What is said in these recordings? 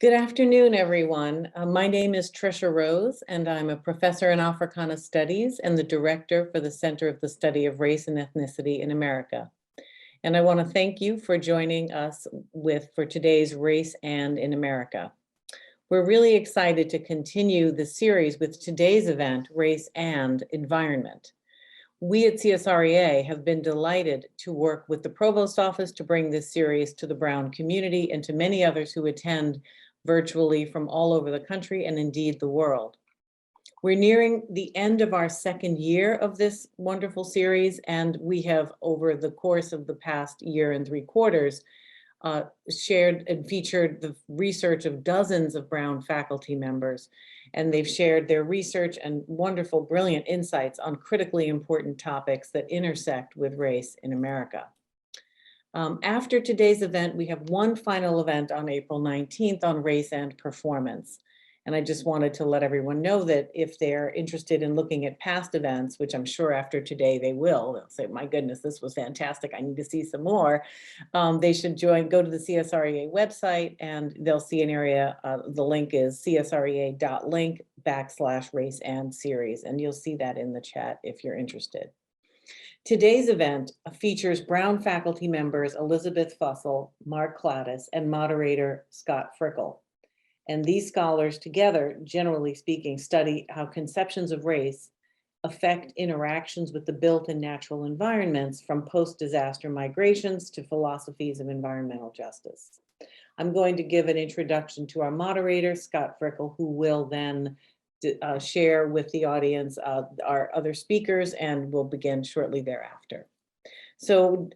Good afternoon, everyone. My name is Tricia Rose, and I'm a professor in Africana Studies and the director for the Center of the Study of Race and Ethnicity in America. And I want to thank you for joining us for today's Race and in America. We're really excited to continue the series with today's event, Race and Environment. We at CSREA have been delighted to work with the Provost Office to bring this series to the Brown community and to many others who attend virtually from all over the country and indeed the world. We're nearing the end of our second year of this wonderful series, and we have, over the course of the past year and 3/4, shared and featured the research of dozens of Brown faculty members, and they've shared their research and wonderful, brilliant insights on critically important topics that intersect with race in America. After today's event, we have one final event on April 19th on race and performance. And I just wanted to let everyone know that if they're interested in looking at past events, which I'm sure after today they will, they'll say, my goodness, this was fantastic, I need to see some more. They should go to the CSREA website, and they'll see an area, the link is csrea.link/race-and-series, and you'll see that in the chat if you're interested. Today's event features Brown faculty members Elizabeth Fussell, Mark Kladdis, and moderator Scott Frickel. And these scholars together, generally speaking, study how conceptions of race affect interactions with the built and natural environments, from post-disaster migrations to philosophies of environmental justice. I'm going to give an introduction to our moderator, Scott Frickel, who will then share with the audience our other speakers, and we'll begin shortly thereafter. So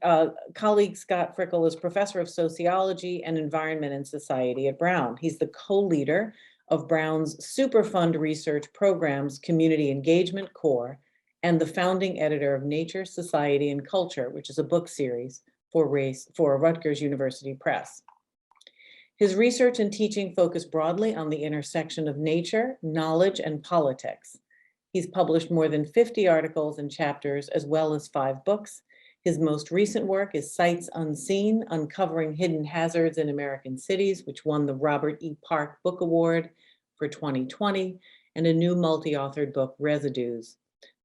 colleague Scott Frickel is professor of sociology and environment and society at Brown. He's the co-leader of Brown's Superfund Research Program's Community Engagement Core and the founding editor of Nature, Society, and Culture, which is a book series for Rutgers University Press. His research and teaching focus broadly on the intersection of nature, knowledge, and politics. He's published more than 50 articles and chapters, as well as 5 books. His most recent work is Sights Unseen: Uncovering Hidden Hazards in American Cities, which won the Robert E. Park Book Award for 2020, and a new multi-authored book, Residues: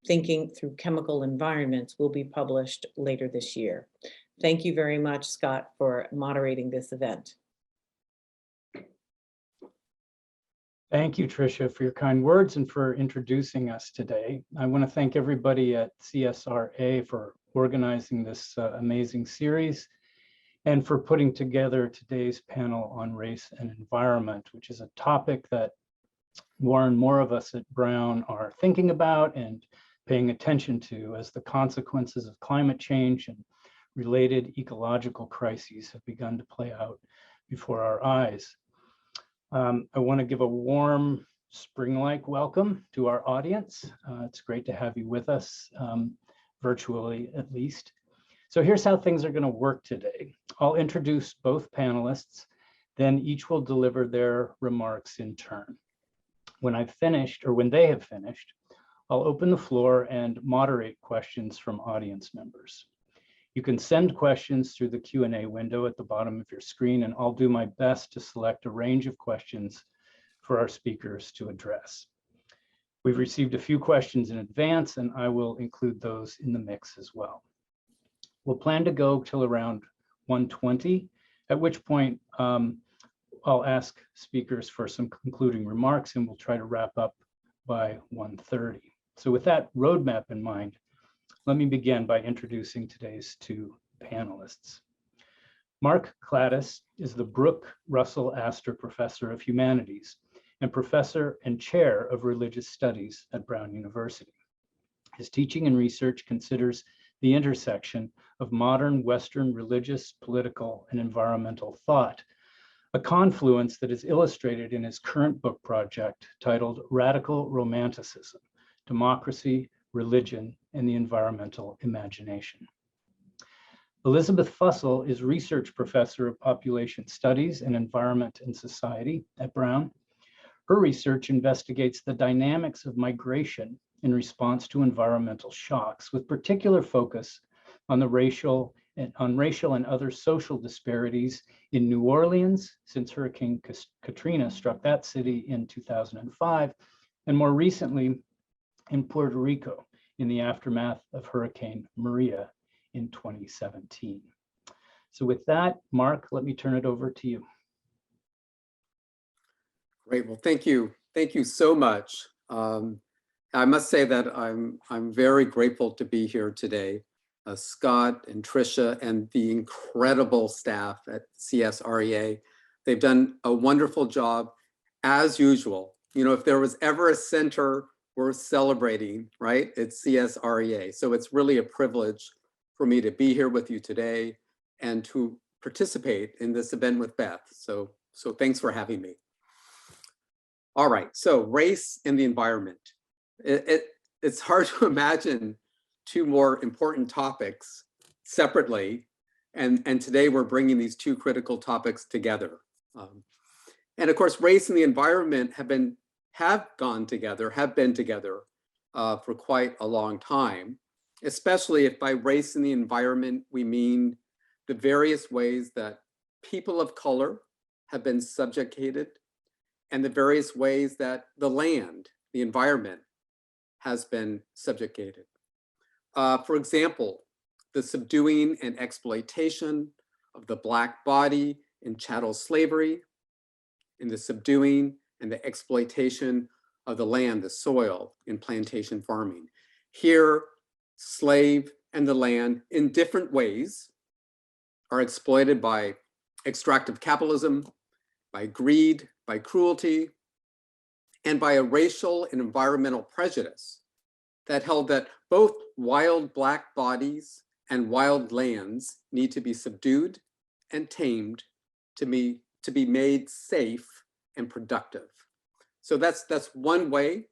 Thinking Through Chemical Environments, will be published later this year. Thank you very much, Scott, for moderating this event. Thank you, Tricia, for your kind words and for introducing us today. I want to thank everybody at CSRA for organizing this amazing series and for putting together today's panel on race and environment, which is a topic that more and more of us at Brown are thinking about and paying attention to as the consequences of climate change and related ecological crises have begun to play out before our eyes. I want to give a warm spring-like welcome to our audience. It's great to have you with us, virtually at least. So here's how things are going to work today. I'll introduce both panelists, then each will deliver their remarks in turn. When I've finished, or when they have finished, I'll open the floor and moderate questions from audience members. You can send questions through the Q&A window at the bottom of your screen, and I'll do my best to select a range of questions for our speakers to address. We've received a few questions in advance, and I will include those in the mix as well. We'll plan to go till around 1:20, at which point I'll ask speakers for some concluding remarks, and we'll try to wrap up by 1:30. So with that roadmap in mind, let me begin by introducing today's 2 panelists. Mark Kladdis is the Brooke Russell Astor Professor of Humanities and Professor and Chair of Religious Studies at Brown University. His teaching and research considers the intersection of modern Western religious, political, and environmental thought, a confluence that is illustrated in his current book project titled Radical Romanticism: Democracy, Religion, and the Environmental Imagination. Elizabeth Fussell is Research Professor of Population Studies and Environment and Society at Brown. Her research investigates the dynamics of migration in response to environmental shocks, with particular focus on the racial on racial and other social disparities in New Orleans since Hurricane Katrina struck that city in 2005, and more recently in Puerto Rico in the aftermath of Hurricane Maria in 2017. So with that, Mark, let me turn it over to you. Great. Well, thank you. Thank you so much. I must say that I'm very grateful to be here today. Scott and Tricia and the incredible staff at CSREA. They've done a wonderful job as usual. You know, if there was ever a center worth celebrating, right, it's CSREA. So it's really a privilege for me to be here with you today and to participate in this event with Beth. So thanks for having me. All right, so race and the environment. It's hard to imagine two more important topics separately, and today we're bringing these two critical topics together. And of course, race and the environment have been together for quite a long time, especially if by race and the environment we mean the various ways that people of color have been subjugated and the various ways that the land, the environment, has been subjugated. For example, the subduing and exploitation of the Black body in chattel slavery, and the subduing and the exploitation of the land, the soil, in plantation farming. Here, slave and the land in different ways are exploited by extractive capitalism, by greed, by cruelty, and by a racial and environmental prejudice that held that both wild Black bodies and wild lands need to be subdued and tamed to be made safe and productive. So that's one way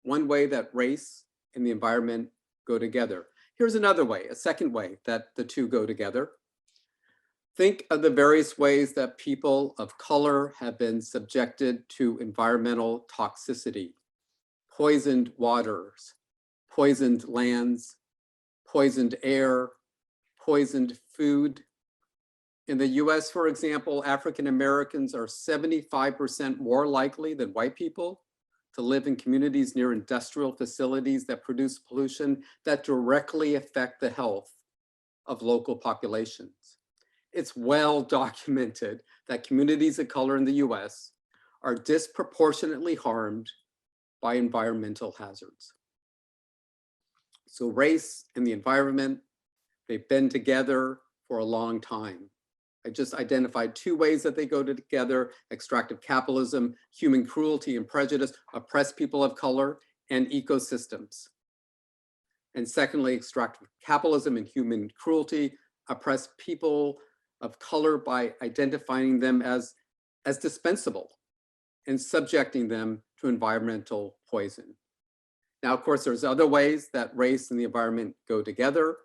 that race and the environment go together. Here's another way, a second way that the two go together. Think of the various ways that people of color have been subjected to environmental toxicity, poisoned waters, poisoned lands, poisoned air, poisoned food. In the US, for example, African Americans are 75% more likely than white people to live in communities near industrial facilities that produce pollution that directly affect the health of local populations. It's well documented that communities of color in the US are disproportionately harmed by environmental hazards. So race and the environment, they've been together for a long time. I just identified two ways that they go together: extractive capitalism, human cruelty and prejudice, oppressed people of color, and ecosystems. And secondly, extractive capitalism and human cruelty oppress people of color by identifying them as dispensable and subjecting them to environmental poison. Now, of course, there's other ways that race and the environment go together.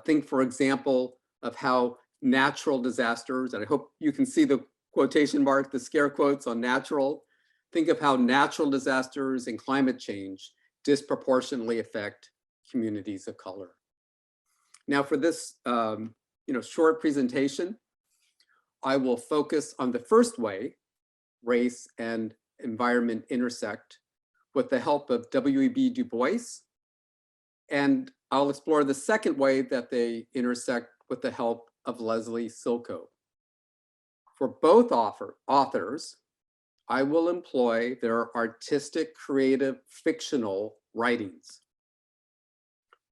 Think, for example, of how natural disasters, and I hope you can see the quotation mark, the scare quotes on natural. Think of how natural disasters and climate change disproportionately affect communities of color. Now, for this short presentation, I will focus on the first way race and environment intersect with the help of W.E.B. Du Bois, and I'll explore the second way that they intersect with the help of Leslie Silko. For both authors, I will employ their artistic, creative, fictional writings.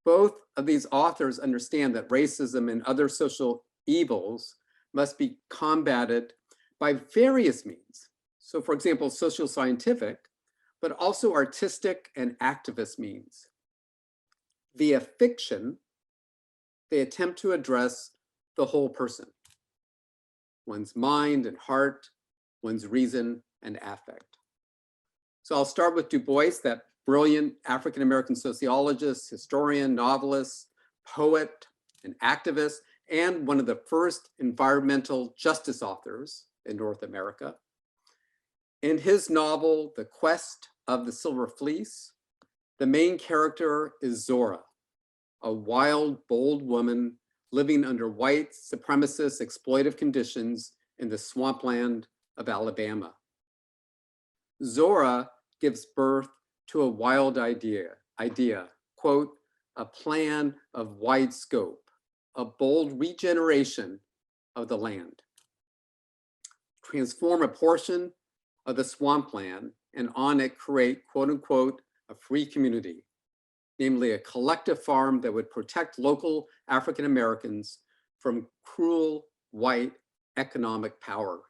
Both of these authors understand that racism and other social evils must be combated by various means. So, for example, social scientific, but also artistic and activist means. Via fiction, they attempt to address the whole person, one's mind and heart, one's reason and affect. So I'll start with Du Bois, that brilliant African-American sociologist, historian, novelist, poet, and activist, and one of the first environmental justice authors in North America. In his novel, The Quest of the Silver Fleece, the main character is Zora, a wild, bold woman living under white supremacist exploitive conditions in the swampland of Alabama. Zora gives birth to a wild idea, quote, a plan of wide scope, a bold regeneration of the land. Transform a portion of the swampland and on it create, quote unquote, a free community, namely a collective farm that would protect local African Americans from cruel white economic power.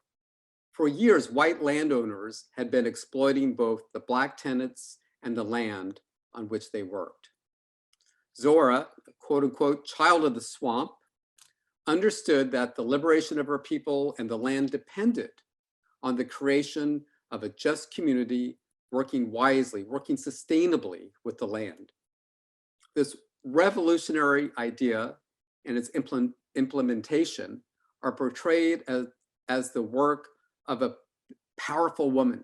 For years, white landowners had been exploiting both the Black tenants and the land on which they worked. Zora, quote unquote, child of the swamp, understood that the liberation of her people and the land depended on the creation of a just community working wisely, working sustainably with the land. This revolutionary idea and its implementation are portrayed as the work of a powerful woman,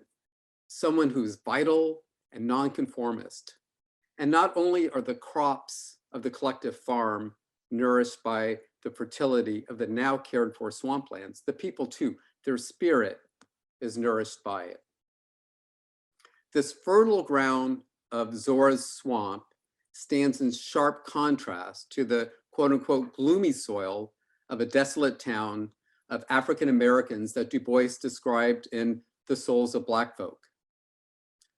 someone who's vital and nonconformist. And not only are the crops of the collective farm nourished by the fertility of the now cared for swamplands, the people too, their spirit is nourished by it. This fertile ground of Zora's swamp stands in sharp contrast to the quote unquote gloomy soil of a desolate town of African Americans that Du Bois described in The Souls of Black Folk.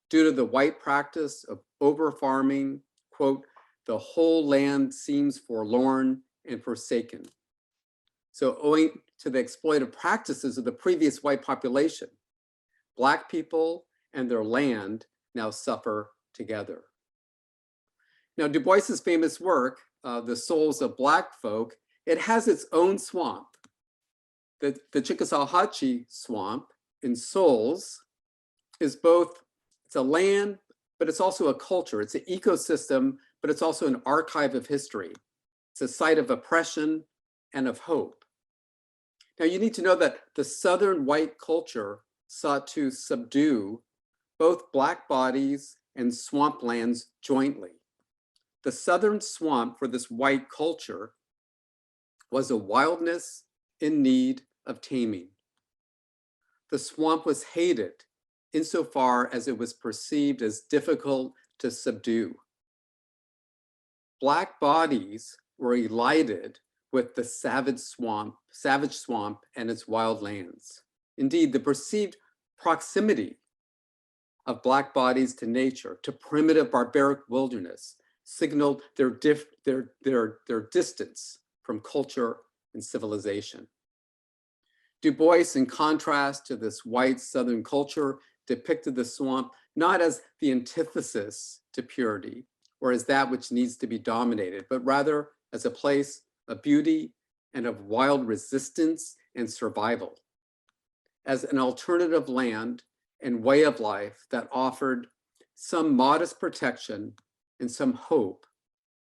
Due to the white practice of over-farming, quote, the whole land seems forlorn and forsaken. So owing to the exploitive practices of the previous white population, Black people and their land now suffer together. Now, Du Bois's famous work, The Souls of Black Folk, it has its own swamp. The Chickasaw-Hatchee swamp in Souls is both, it's a land, but it's also a culture. It's an ecosystem, but it's also an archive of history. It's a site of oppression and of hope. Now, you need to know that the Southern white culture sought to subdue both Black bodies and swamplands jointly. The Southern swamp for this white culture was a wildness in need of taming. The swamp was hated insofar as it was perceived as difficult to subdue. Black bodies were elided with the savage swamp and its wild lands. Indeed, the perceived proximity of Black bodies to nature, to primitive barbaric wilderness, signaled their distance from culture and civilization. Du Bois, in contrast to this white Southern culture, depicted the swamp not as the antithesis to purity or as that which needs to be dominated, but rather as a place of beauty and of wild resistance and survival, as an alternative land and way of life that offered some modest protection and some hope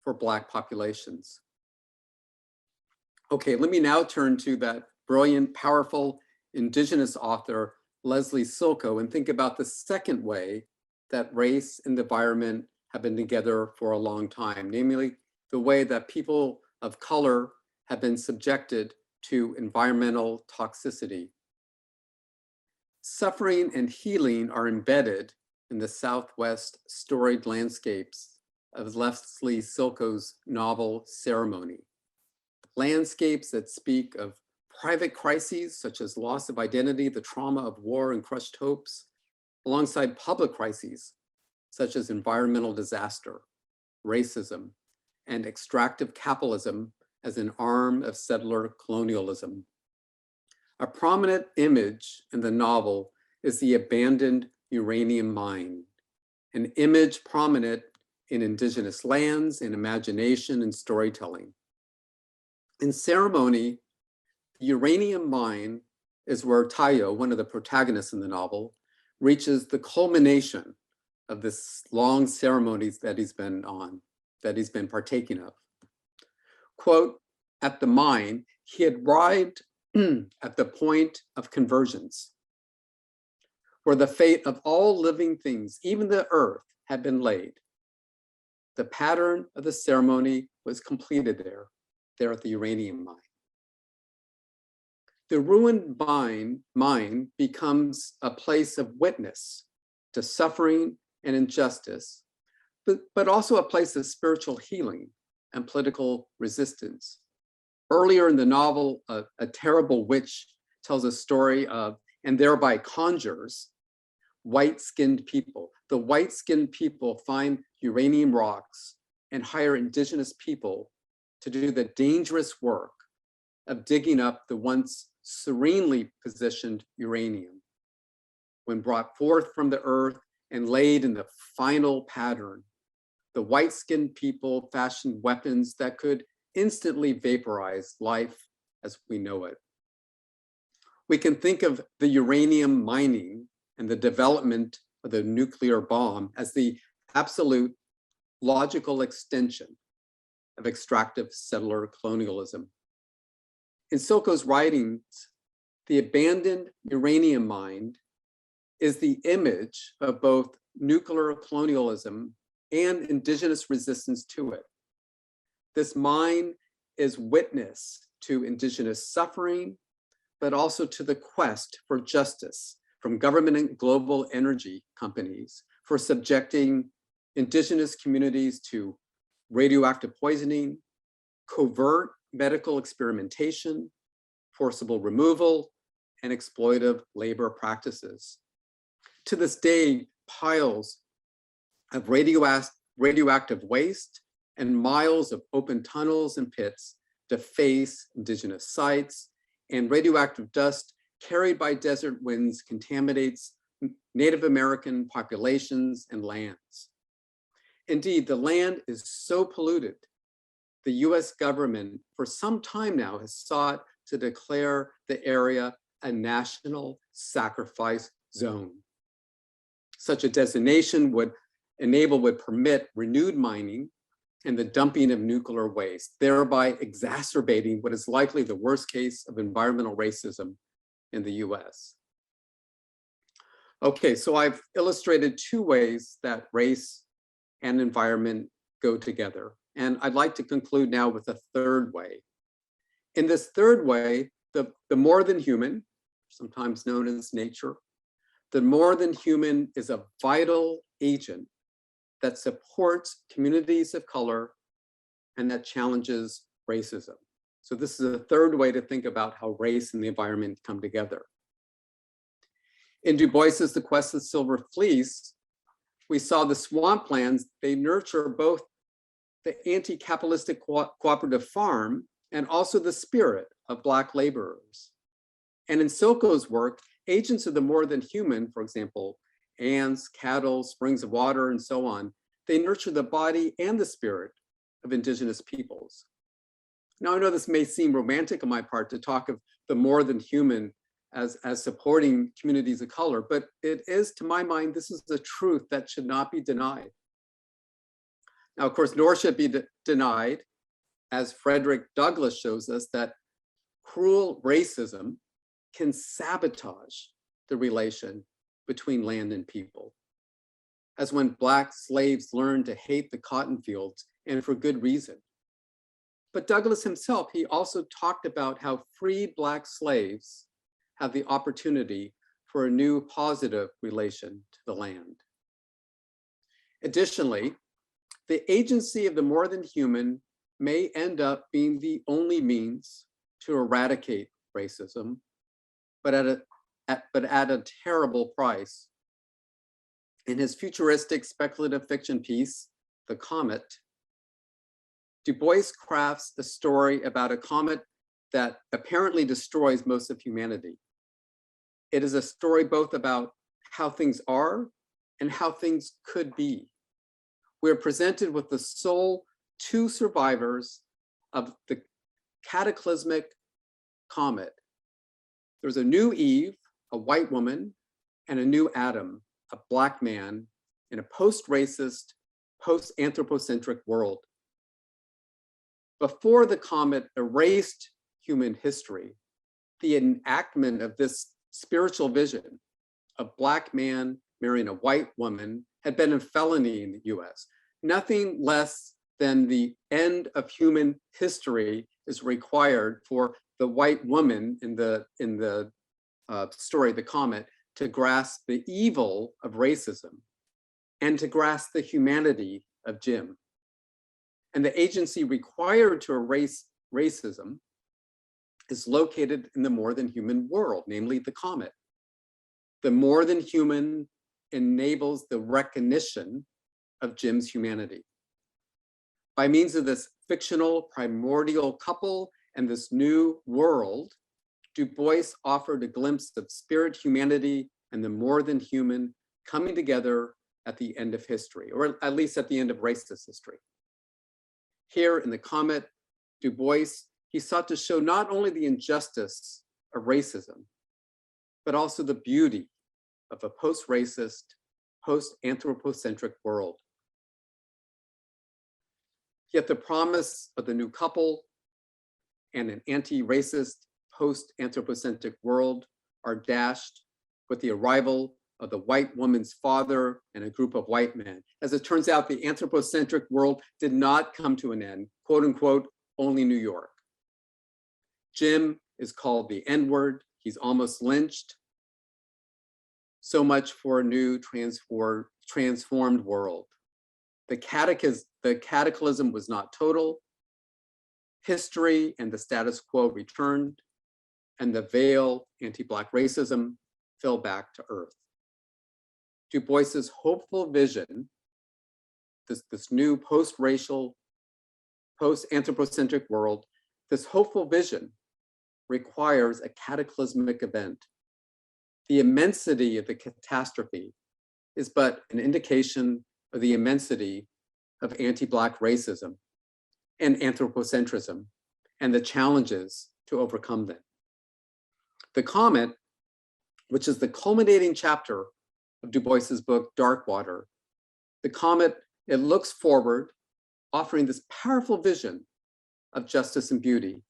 for Black populations. Okay, let me now turn to that brilliant, powerful Indigenous author, Leslie Silko, and think about the second way that race and the environment have been together for a long time, namely the way that people of color have been subjected to environmental toxicity. Suffering and healing are embedded in the Southwest storied landscapes of Leslie Silko's novel Ceremony. Landscapes that speak of private crises such as loss of identity, the trauma of war and crushed hopes, alongside public crises such as environmental disaster, racism, and extractive capitalism as an arm of settler colonialism. A prominent image in the novel is the abandoned uranium mine, an image prominent in Indigenous lands, in imagination and storytelling. In Ceremony, the uranium mine is where Tayo, one of the protagonists in the novel, reaches the culmination of this long ceremonies that he's been partaking of. Quote, at the mine, he had arrived at the point of convergence, where the fate of all living things, even the earth, had been laid. The pattern of the ceremony was completed there. there at the uranium mine. The ruined mine becomes a place of witness to suffering and injustice, but also a place of spiritual healing and political resistance. Earlier in the novel, a terrible witch tells a story of, and thereby conjures, white-skinned people. The white-skinned people find uranium rocks and hire indigenous people to do the dangerous work of digging up the once serenely positioned uranium. When brought forth from the earth and laid in the final pattern, the white-skinned people fashioned weapons that could instantly vaporize life as we know it. We can think of the uranium mining and the development of the nuclear bomb as the absolute logical extension of extractive settler colonialism. In Silko's writings, the abandoned uranium mine is the image of both nuclear colonialism and indigenous resistance to it. This mine is witness to indigenous suffering, but also to the quest for justice from government and global energy companies for subjecting indigenous communities to radioactive poisoning, covert medical experimentation, forcible removal, and exploitive labor practices. To this day, piles of radioactive waste and miles of open tunnels and pits deface indigenous sites, and radioactive dust carried by desert winds contaminates Native American populations and lands. Indeed, the land is so polluted, the US government for some time now has sought to declare the area a national sacrifice zone. Such a designation would permit renewed mining and the dumping of nuclear waste, thereby exacerbating what is likely the worst case of environmental racism in the US. Okay, so I've illustrated two ways that race and environment go together. And I'd like to conclude now with a third way. In this third way, the more than human, sometimes known as nature, the more than human is a vital agent that supports communities of color and that challenges racism. So this is a third way to think about how race and the environment come together. In Du Bois's The Quest of the Silver Fleece, we saw the swamplands, they nurture both the anti-capitalistic cooperative farm and also the spirit of Black laborers. And in Silko's work, agents of the more than human, for example, ants, cattle, springs of water, and so on, they nurture the body and the spirit of indigenous peoples. Now, I know this may seem romantic on my part to talk of the more than human as supporting communities of color, but it is, to my mind, this is the truth that should not be denied. Now, of course, nor should be denied, as Frederick Douglass shows us, that cruel racism can sabotage the relation between land and people. As when Black slaves learned to hate the cotton fields, and for good reason. But Douglass himself, he also talked about how freed Black slaves have the opportunity for a new positive relation to the land. Additionally, the agency of the more than human may end up being the only means to eradicate racism, but at a terrible price. In his futuristic speculative fiction piece, The Comet, Du Bois crafts a story about a comet that apparently destroys most of humanity. It is a story both about how things are and how things could be. We're presented with the sole two survivors of the cataclysmic comet. There's a new Eve, a white woman, and a new Adam, a Black man, in a post-racist, post-anthropocentric world. Before the comet erased human history, the enactment of this spiritual vision, a Black man marrying a white woman, had been a felony in the US. Nothing less then the end of human history is required for the white woman in the story, The Comet, to grasp the evil of racism and to grasp the humanity of Jim. And the agency required to erase racism is located in the more than human world, namely the comet. The more than human enables the recognition of Jim's humanity. By means of this fictional primordial couple and this new world, Du Bois offered a glimpse of spirit, humanity, and the more than human coming together at the end of history, or at least at the end of racist history. Here in The Comet, Du Bois, he sought to show not only the injustice of racism, but also the beauty of a post-racist, post-anthropocentric world. Yet the promise of the new couple and an anti-racist, post-anthropocentric world are dashed with the arrival of the white woman's father and a group of white men. As it turns out, the anthropocentric world did not come to an end, quote unquote, only New York. Jim is called the N-word. He's almost lynched. So much for a new transformed world. The cataclysm was not total. History and the status quo returned, and the veil, anti-Black racism, fell back to earth. Du Bois's hopeful vision, this new post-racial, post-anthropocentric world, this hopeful vision requires a cataclysmic event. The immensity of the catastrophe is but an indication of the immensity of anti-Black racism and anthropocentrism and the challenges to overcome them. The Comet, which is the culminating chapter of Du Bois's book, Dark Water, the Comet, it looks forward, offering this powerful vision of justice and beauty.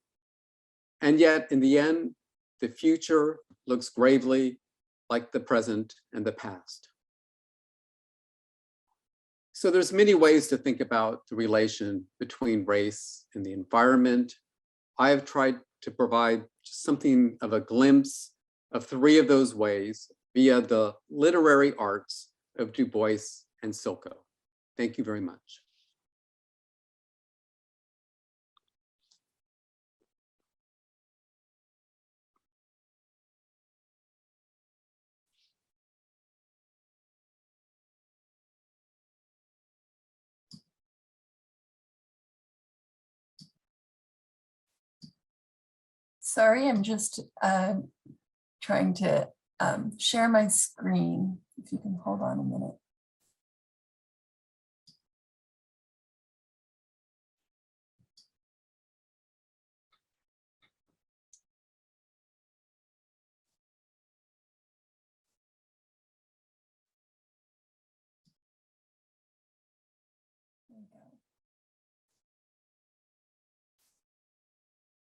And yet, in the end, the future looks gravely like the present and the past. So there's many ways to think about the relation between race and the environment. I have tried to provide just something of a glimpse of three of those ways via the literary arts of Du Bois and Silko. Thank you very much. Sorry, I'm just trying to share my screen. If you can hold on a minute. There we go.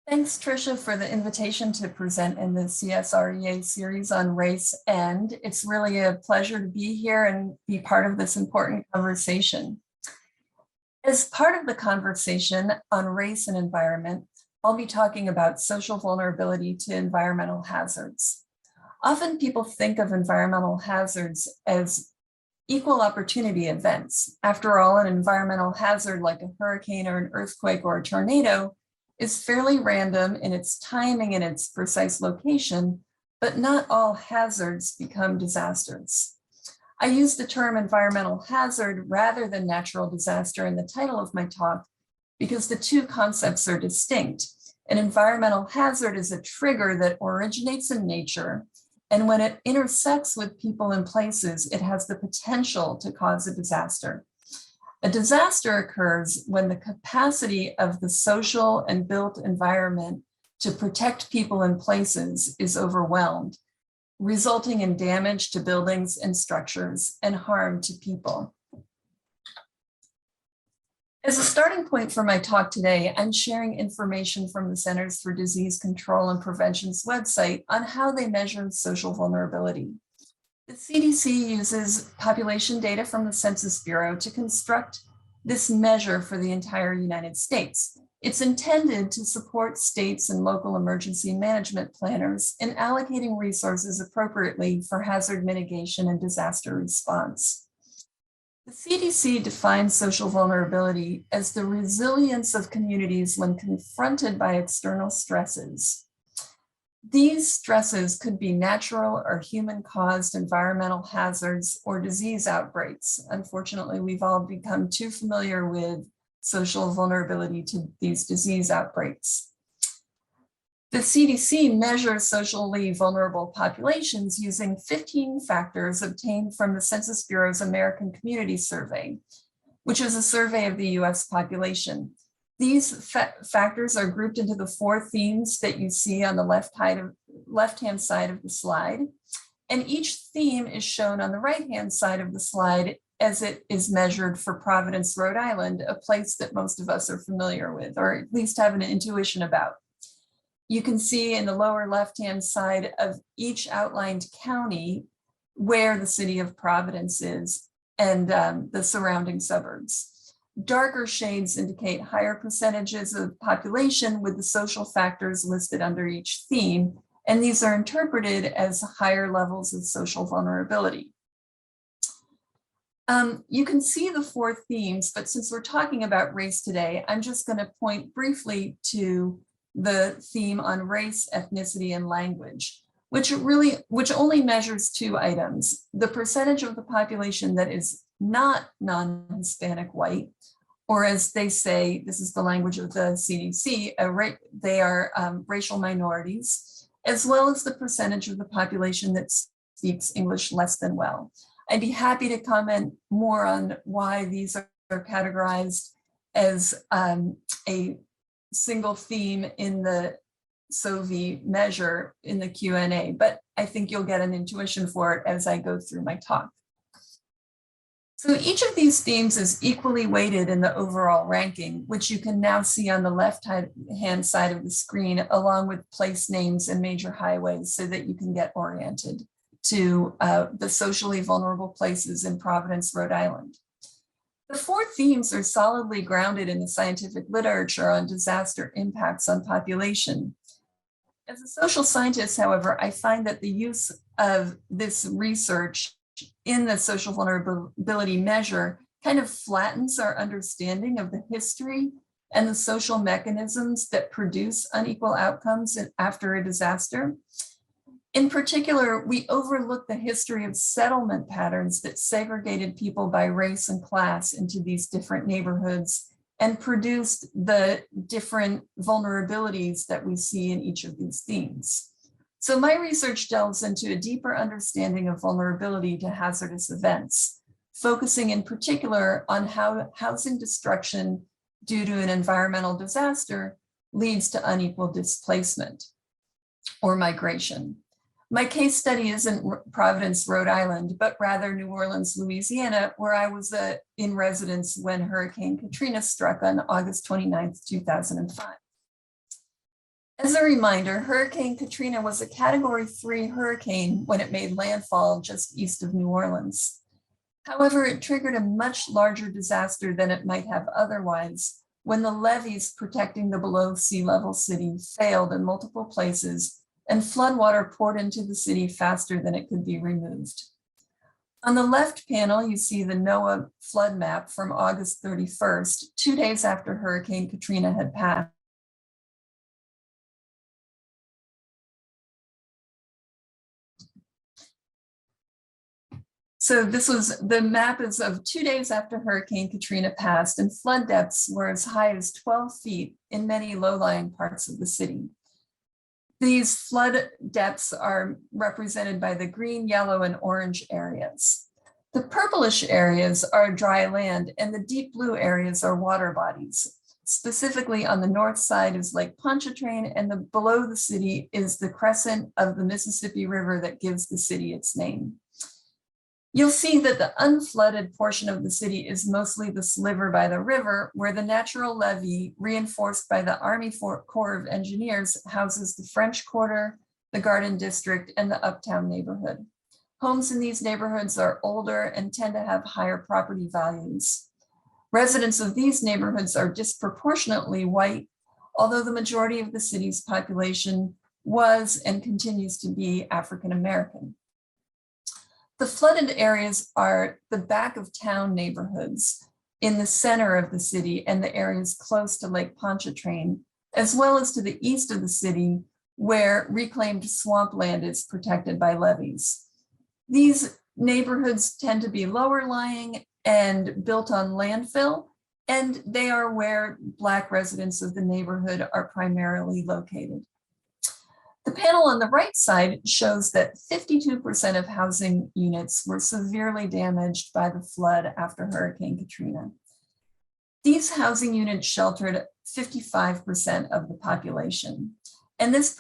Thanks, Tricia, for the invitation to present in the CSREA series on race and it's really a pleasure to be here and be part of this important conversation. As part of the conversation on race and environment, I'll be talking about social vulnerability to environmental hazards. Often people think of environmental hazards as equal opportunity events. After all, an environmental hazard like a hurricane or an earthquake or a tornado is fairly random in its timing and its precise location, but not all hazards become disasters. I use the term environmental hazard rather than natural disaster in the title of my talk because the two concepts are distinct. An environmental hazard is a trigger that originates in nature, and when it intersects with people and places, it has the potential to cause a disaster. A disaster occurs when the capacity of the social and built environment to protect people and places is overwhelmed, resulting in damage to buildings and structures and harm to people. As a starting point for my talk today, I'm sharing information from the Centers for Disease Control and Prevention's website on how they measure social vulnerability. The CDC uses population data from the Census Bureau to construct this measure for the entire United States. It's intended to support states and local emergency management planners in allocating resources appropriately for hazard mitigation and disaster response. The CDC defines social vulnerability as the resilience of communities when confronted by external stresses. These stresses could be natural or human-caused environmental hazards or disease outbreaks. Unfortunately, we've all become too familiar with social vulnerability to these disease outbreaks. The CDC measures socially vulnerable populations using 15 factors obtained from the Census Bureau's American Community Survey, which is a survey of the US population. These factors are grouped into the 4 themes that you see on the left-hand side of the slide. And each theme is shown on the right-hand side of the slide as it is measured for Providence, Rhode Island, a place that most of us are familiar with, or at least have an intuition about. You can see in the lower left-hand side of each outlined county where the city of Providence is and the surrounding suburbs. Darker shades indicate higher percentages of population with the social factors listed under each theme, and these are interpreted as higher levels of social vulnerability. You can see the 4 themes, but since we're talking about race today, I'm just going to point briefly to the theme on race, ethnicity, and language, which only measures 2 items: the percentage of the population that is not non-Hispanic white, or as they say, this is the language of the CDC, they are racial minorities, as well as the percentage of the population that speaks English less than well. I'd be happy to comment more on why these are categorized as a single theme in the SOVI measure in the Q&A, but I think you'll get an intuition for it as I go through my talk. So each of these themes is equally weighted in the overall ranking, which you can now see on the left-hand side of the screen, along with place names and major highways so that you can get oriented to the socially vulnerable places in Providence, Rhode Island. The 4 themes are solidly grounded in the scientific literature on disaster impacts on population. As a social scientist, however, I find that the use of this research in the social vulnerability measure kind of flattens our understanding of the history and the social mechanisms that produce unequal outcomes after a disaster. In particular, we overlook the history of settlement patterns that segregated people by race and class into these different neighborhoods and produced the different vulnerabilities that we see in each of these themes. So my research delves into a deeper understanding of vulnerability to hazardous events, focusing in particular on how housing destruction due to an environmental disaster leads to unequal displacement or migration. My case study isn't Providence, Rhode Island, but rather New Orleans, Louisiana, where I was in residence when Hurricane Katrina struck on August 29th, 2005. As a reminder, Hurricane Katrina was a Category 3 hurricane when it made landfall just east of New Orleans. However, it triggered a much larger disaster than it might have otherwise when the levees protecting the below sea level city failed in multiple places and floodwater poured into the city faster than it could be removed. On the left panel, you see the NOAA flood map from August 31st, 2 days after Hurricane Katrina had passed. So the map is of 2 days after Hurricane Katrina passed, and flood depths were as high as 12 feet in many low-lying parts of the city. These flood depths are represented by the green, yellow, and orange areas. The purplish areas are dry land, and the deep blue areas are water bodies. Specifically on the north side is Lake Pontchartrain, and below the city is the crescent of the Mississippi River that gives the city its name. You'll see that the unflooded portion of the city is mostly the sliver by the river, where the natural levee, reinforced by the Army Corps of Engineers, houses the French Quarter, the Garden District, and the Uptown neighborhood. Homes in these neighborhoods are older and tend to have higher property values. Residents of these neighborhoods are disproportionately white, although the majority of the city's population was and continues to be African American. The flooded areas are the back of town neighborhoods in the center of the city and the areas close to Lake Pontchartrain, as well as to the east of the city where reclaimed swampland is protected by levees. These neighborhoods tend to be lower lying and built on landfill, and they are where Black residents of the neighborhood are primarily located. The panel on the right side shows that 52% of housing units were severely damaged by the flood after Hurricane Katrina. These housing units sheltered 55% of the population, and this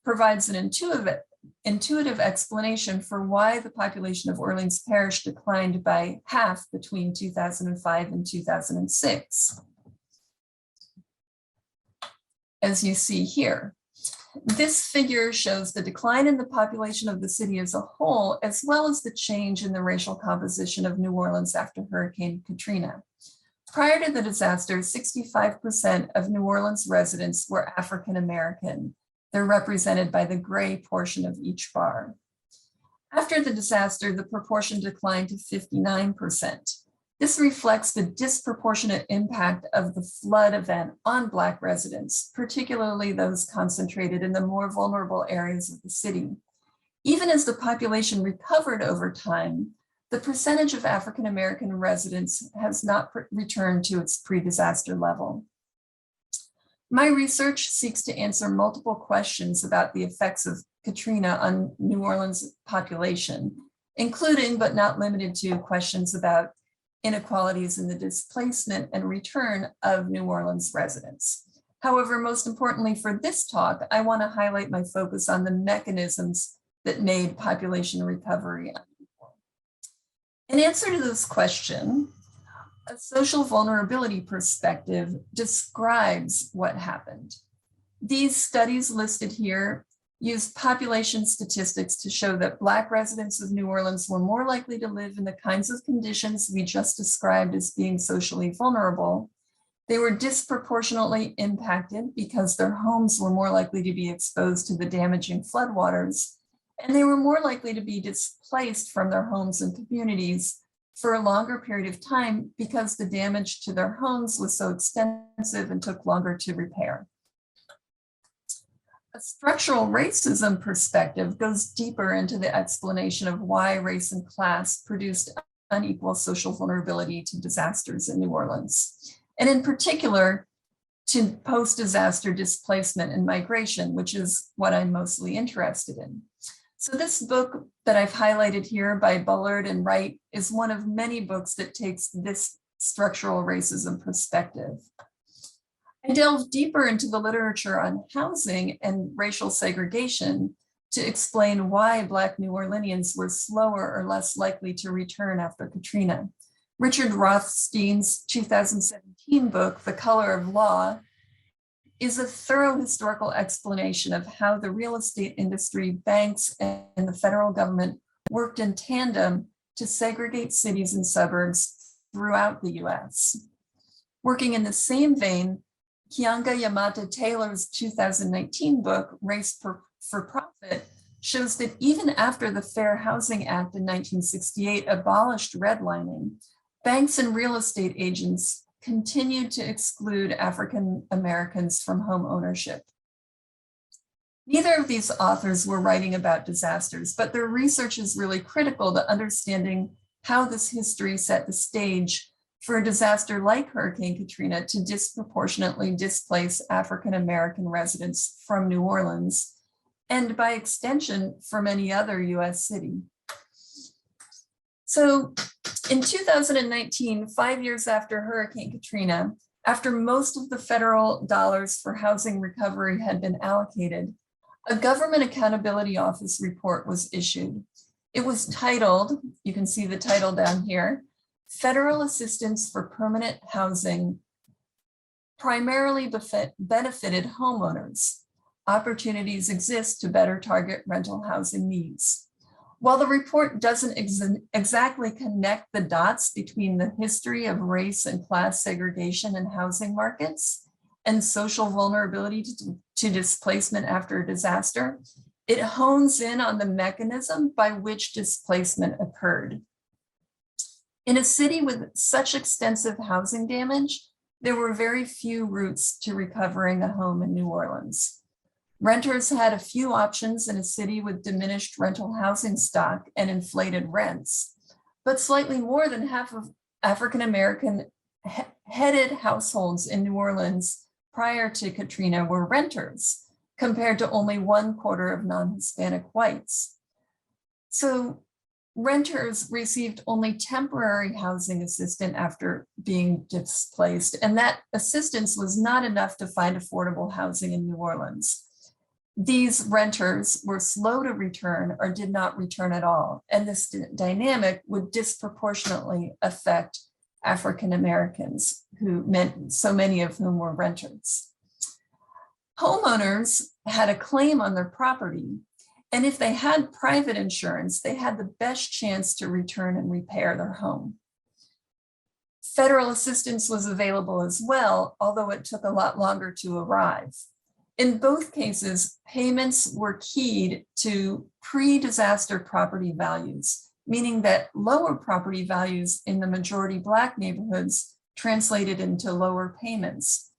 provides an intuitive explanation for why the population of Orleans Parish declined by half between 2005 and 2006. As you see here, this figure shows the decline in the population of the city as a whole, as well as the change in the racial composition of New Orleans after Hurricane Katrina. Prior to the disaster, 65% of New Orleans residents were African American. They're represented by the gray portion of each bar. After the disaster, the proportion declined to 59%. This reflects the disproportionate impact of the flood event on Black residents, particularly those concentrated in the more vulnerable areas of the city. Even as the population recovered over time, the percentage of African American residents has not returned to its pre-disaster level. My research seeks to answer multiple questions about the effects of Katrina on New Orleans population, including but not limited to questions about inequalities in the displacement and return of New Orleans residents. However, most importantly for this talk, I want to highlight my focus on the mechanisms that made population recovery unequal. In answer to this question, a social vulnerability perspective describes what happened. These studies listed here used population statistics to show that Black residents of New Orleans were more likely to live in the kinds of conditions we just described as being socially vulnerable. They were disproportionately impacted because their homes were more likely to be exposed to the damaging floodwaters, and they were more likely to be displaced from their homes and communities for a longer period of time because the damage to their homes was so extensive and took longer to repair. A structural racism perspective goes deeper into the explanation of why race and class produced unequal social vulnerability to disasters in New Orleans, and in particular to post-disaster displacement and migration, which is what I'm mostly interested in. So this book that I've highlighted here by Bullard and Wright is one of many books that takes this structural racism perspective. I delve deeper into the literature on housing and racial segregation to explain why Black New Orleanians were slower or less likely to return after Katrina. Richard Rothstein's 2017 book, The Color of Law, is a thorough historical explanation of how the real estate industry, banks, and the federal government worked in tandem to segregate cities and suburbs throughout the US. Working in the same vein, Keeanga-Yamahtta Taylor's 2019 book, Race for Profit, shows that even after the Fair Housing Act in 1968 abolished redlining, banks and real estate agents continued to exclude African Americans from home ownership. Neither of these authors were writing about disasters, but their research is really critical to understanding how this history set the stage for a disaster like Hurricane Katrina to disproportionately displace African American residents from New Orleans, and by extension, from any other US city. So in 2019, 5 years after Hurricane Katrina, after most of the federal dollars for housing recovery had been allocated, a Government Accountability Office report was issued. It was titled, you can see the title down here, Federal Assistance for Permanent Housing Primarily Benefited Homeowners. Opportunities exist to better target rental housing needs. While the report doesn't exactly connect the dots between the history of race and class segregation in housing markets and social vulnerability to displacement after a disaster, it hones in on the mechanism by which displacement occurred. In a city with such extensive housing damage, there were very few routes to recovering a home in New Orleans. Renters had a few options in a city with diminished rental housing stock and inflated rents, but slightly more than half of African-American headed households in New Orleans prior to Katrina were renters, compared to only 1/4 of non-Hispanic whites. So renters received only temporary housing assistance after being displaced, and that assistance was not enough to find affordable housing in New Orleans. These renters were slow to return or did not return at all, and this dynamic would disproportionately affect African Americans, so many of whom were renters. Homeowners had a claim on their property, and if they had private insurance, they had the best chance to return and repair their home. Federal assistance was available as well, although it took a lot longer to arrive. In both cases, payments were keyed to pre-disaster property values, meaning that lower property values in the majority Black neighborhoods translated into lower payments.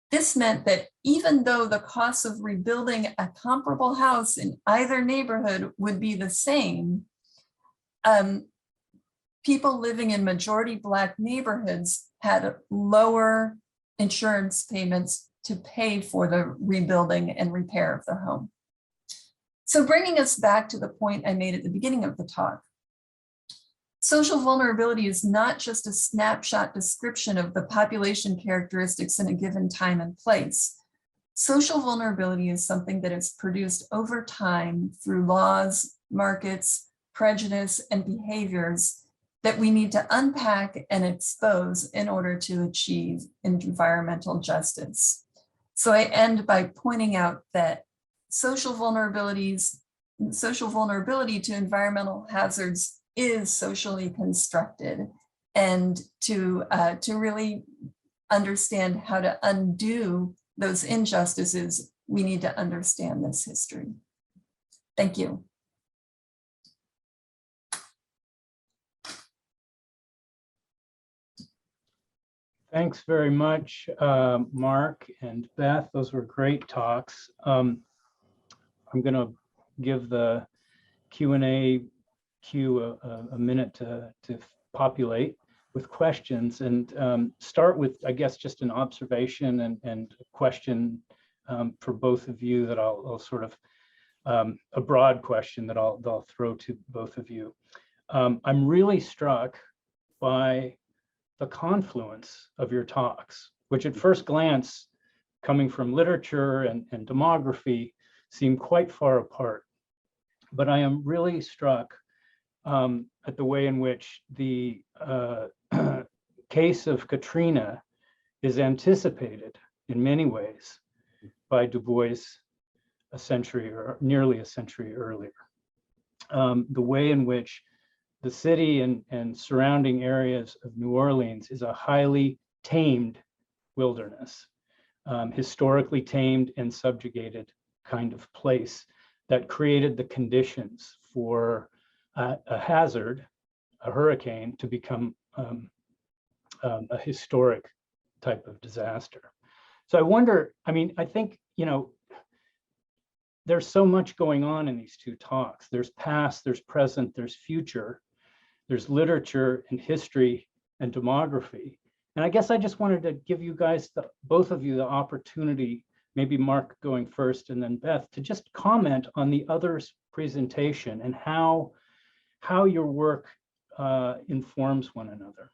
This meant that even though the cost of rebuilding a comparable house in either neighborhood would be the same, people living in majority Black neighborhoods had lower insurance payments to pay for the rebuilding and repair of their home. So bringing us back to the point I made at the beginning of the talk, social vulnerability is not just a snapshot description of the population characteristics in a given time and place. Social vulnerability is something that is produced over time through laws, markets, prejudice, and behaviors that we need to unpack and expose in order to achieve environmental justice. So I end by pointing out that social vulnerability to environmental hazards is socially constructed, and to really understand how to undo those injustices, we need to understand this history. Thank you. Thanks very much, Mark and Beth. Those were great talks. I'm going to give the Q&A queue a minute to populate with questions, and start with, I guess, just an observation and a question for both of you that I'll sort of, a broad question that I'll throw to both of you. I'm really struck by the confluence of your talks, which at first glance, coming from literature and demography, seem quite far apart. But I am really struck at the way in which the case of Katrina is anticipated in many ways by Du Bois a century or nearly a century earlier. The way in which the city and surrounding areas of New Orleans is a highly tamed wilderness, historically tamed and subjugated kind of place that created the conditions for a hazard, a hurricane, to become a historic type of disaster. So I wonder, I mean, I think, you know, there's so much going on in these two talks. There's past, there's present, there's future. There's literature and history and demography. And I guess I just wanted to give you guys, both of you, the opportunity, maybe Mark going first and then Beth, to just comment on the other's presentation and how your work informs one another.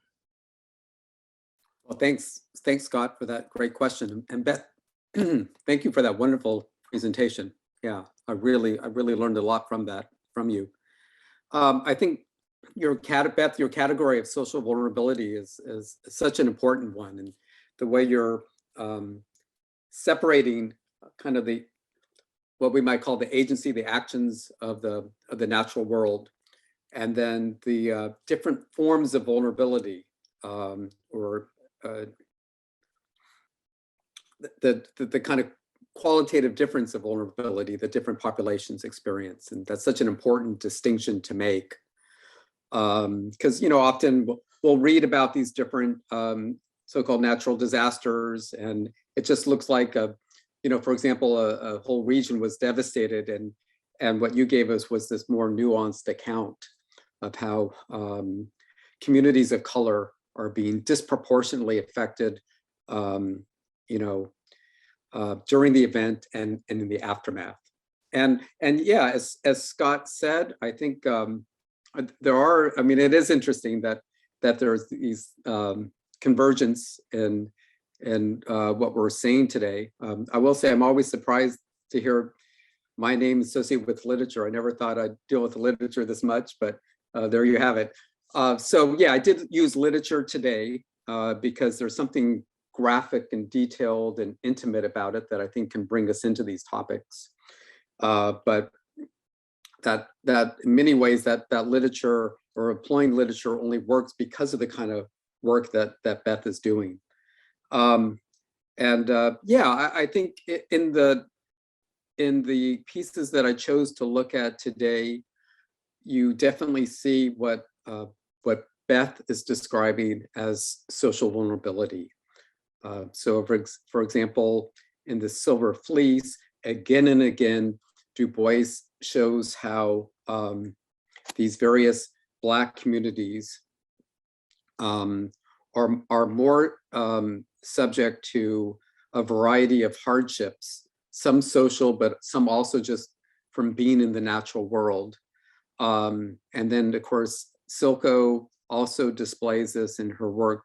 Well, thanks, Scott, for that great question. And Beth, thank you for that wonderful presentation. Yeah, I really learned a lot from you. I think Beth, your category of social vulnerability is such an important one, and the way you're separating kind of the what we might call the agency, the actions of the natural world, and then the different forms of vulnerability, or the kind of qualitative difference of vulnerability that different populations experience. And that's such an important distinction to make. Because, often we'll read about these different so-called natural disasters, and it just looks like, for example, a whole region was devastated, and what you gave us was this more nuanced account of how communities of color are being disproportionately affected, during the event and in the aftermath. And yeah, as Scott said, I think there are, it is interesting that there's these convergence in what we're saying today. I will say I'm always surprised to hear my name associated with literature. I never thought I'd deal with literature this much, but there you have it. So yeah, I did use literature today because there's something graphic and detailed and intimate about it that I think can bring us into these topics. But that in many ways that literature, or employing literature, only works because of the kind of work that Beth is doing. Yeah, I think in the pieces that I chose to look at today, you definitely see what Beth is describing as social vulnerability. So for example, in the Silver Fleece, again and again, Du Bois shows how these various Black communities are more subject to a variety of hardships, some social, but some also just from being in the natural world. And then, of course, Silko also displays this in her work,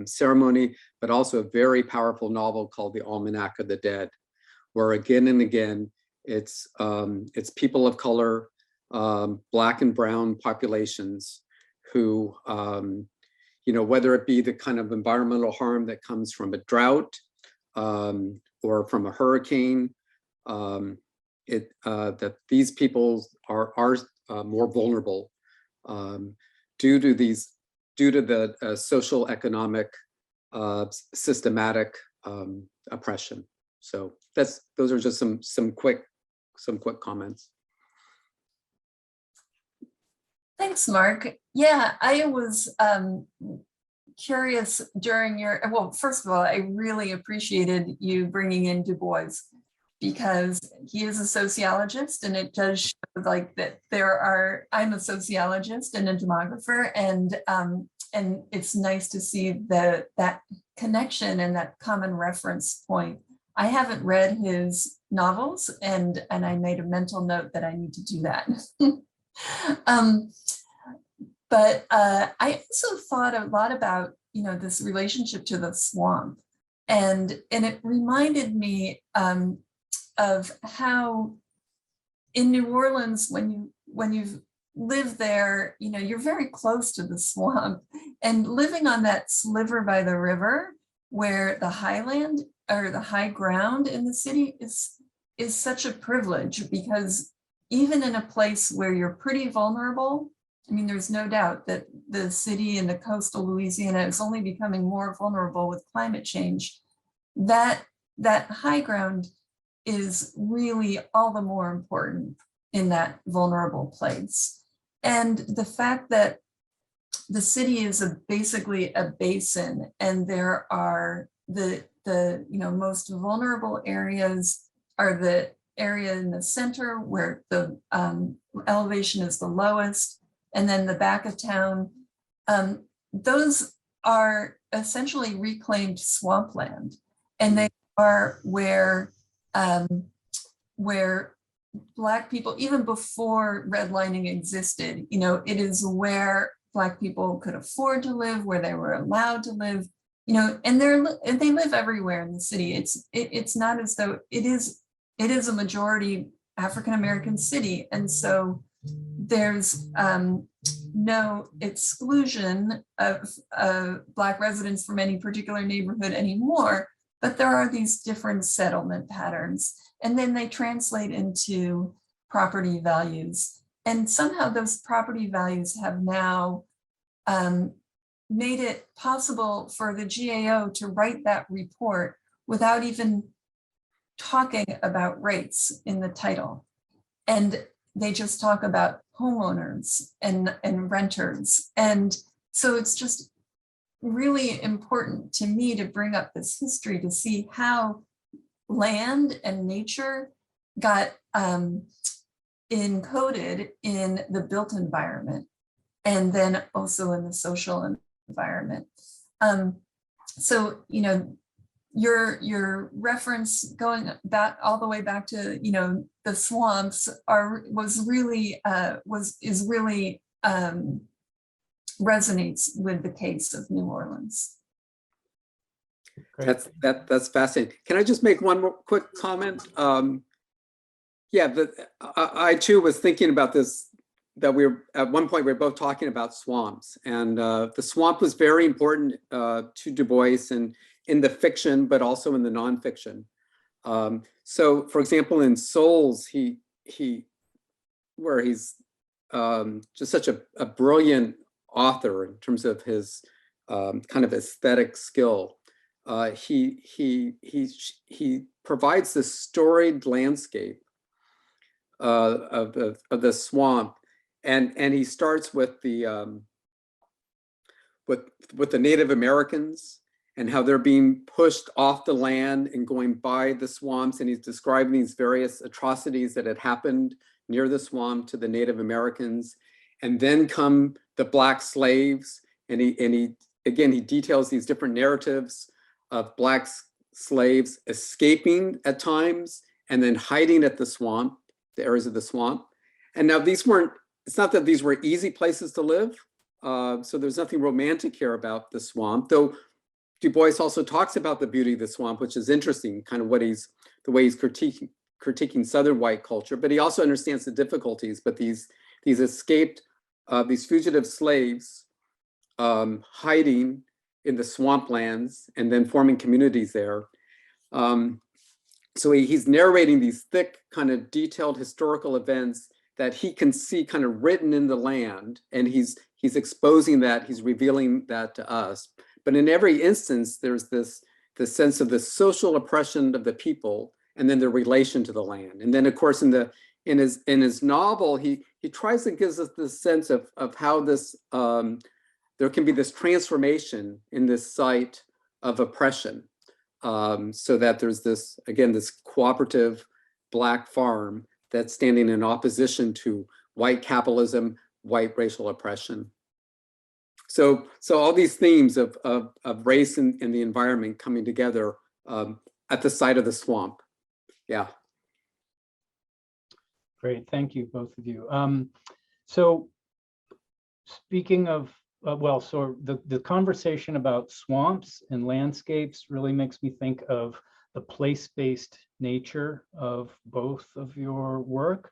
Ceremony, but also a very powerful novel called The Almanac of the Dead, where again and again, it's people of color, Black and brown populations who, whether it be the kind of environmental harm that comes from a drought or from a hurricane, that these people are more vulnerable due to the social, economic, systematic oppression. So those are just some quick comments. Thanks, Mark. Yeah, I was curious during well, first of all, I really appreciated you bringing in Du Bois, because he is a sociologist, and it does show like that I'm a sociologist and a demographer, and it's nice to see that connection and that common reference point. I haven't read his novels, and I made a mental note that I need to do that. But I also thought a lot about, this relationship to the swamp, and it reminded me of how in New Orleans, when you've lived there, you're very close to the swamp, and living on that sliver by the river where the highland or the high ground in the city is such a privilege, because even in a place where you're pretty vulnerable, there's no doubt that the city and the coastal Louisiana is only becoming more vulnerable with climate change. That high ground is really all the more important in that vulnerable place. And the fact that the city is basically a basin, and there are the most vulnerable areas are the area in the center where the elevation is the lowest, and then the back of town. Those are essentially reclaimed swampland, and they are where Black people, even before redlining existed, it is where Black people could afford to live, where they were allowed to live, and they live everywhere in the city. It's not as though it is a majority African-American city. And so there's no exclusion of Black residents from any particular neighborhood anymore. but there are these different settlement patterns, and then they translate into property values. And somehow those property values have now made it possible for the GAO to write that report without even talking about rates in the title. And they just talk about homeowners and renters. And so it's just really important to me to bring up this history to see how land and nature got encoded in the built environment, and then also in the social environment. So, you know, your reference going back all the way back to, you know, the swamps is really resonates with the case of New Orleans. Great. That's fascinating. Can I just make one more quick comment? Yeah, I too was thinking about this, that at one point we were both talking about swamps, and the swamp was very important to Du Bois and in the fiction, but also in the nonfiction. So, for example, in Souls, where he's just such a brilliant author in terms of his kind of aesthetic skill. He provides this storied landscape of the swamp, and he starts with the Native Americans and how they're being pushed off the land and going by the swamps, and he's describing these various atrocities that had happened near the swamp to the Native Americans. And then come the Black slaves, and he details these different narratives of Black slaves escaping at times and then hiding at the areas of the swamp. And now it's not that these were easy places to live. So there's nothing romantic here about the swamp, though Du Bois also talks about the beauty of the swamp, which is interesting, kind of the way he's critiquing Southern white culture, but he also understands the difficulties. But these escaped, these fugitive slaves hiding in the swamplands and then forming communities there. So he's narrating these thick, kind of detailed historical events that he can see kind of written in the land, and he's exposing that, he's revealing that to us. But in every instance, there's the sense of the social oppression of the people, and then their relation to the land. And then, of course, in his novel, he tries to give us the sense of how this there can be this transformation in this site of oppression, so that there's this cooperative Black farm that's standing in opposition to white capitalism, white racial oppression. So all these themes of race and the environment coming together at the site of the swamp. Yeah. Great, thank you, both of you. So speaking of, so the conversation about swamps and landscapes really makes me think of the place-based nature of both of your work.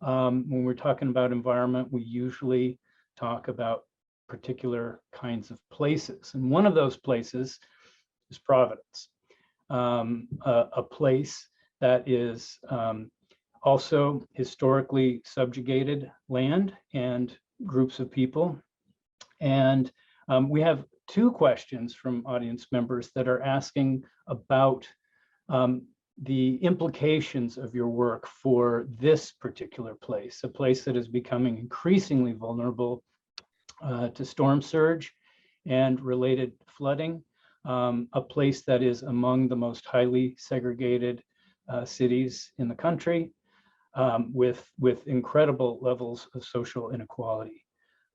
When we're talking about environment, we usually talk about particular kinds of places. And one of those places is Providence, a place that is also historically subjugated land and groups of people. And we have two questions from audience members that are asking about the implications of your work for this particular place, a place that is becoming increasingly vulnerable to storm surge and related flooding, a place that is among the most highly segregated cities in the country, with incredible levels of social inequality.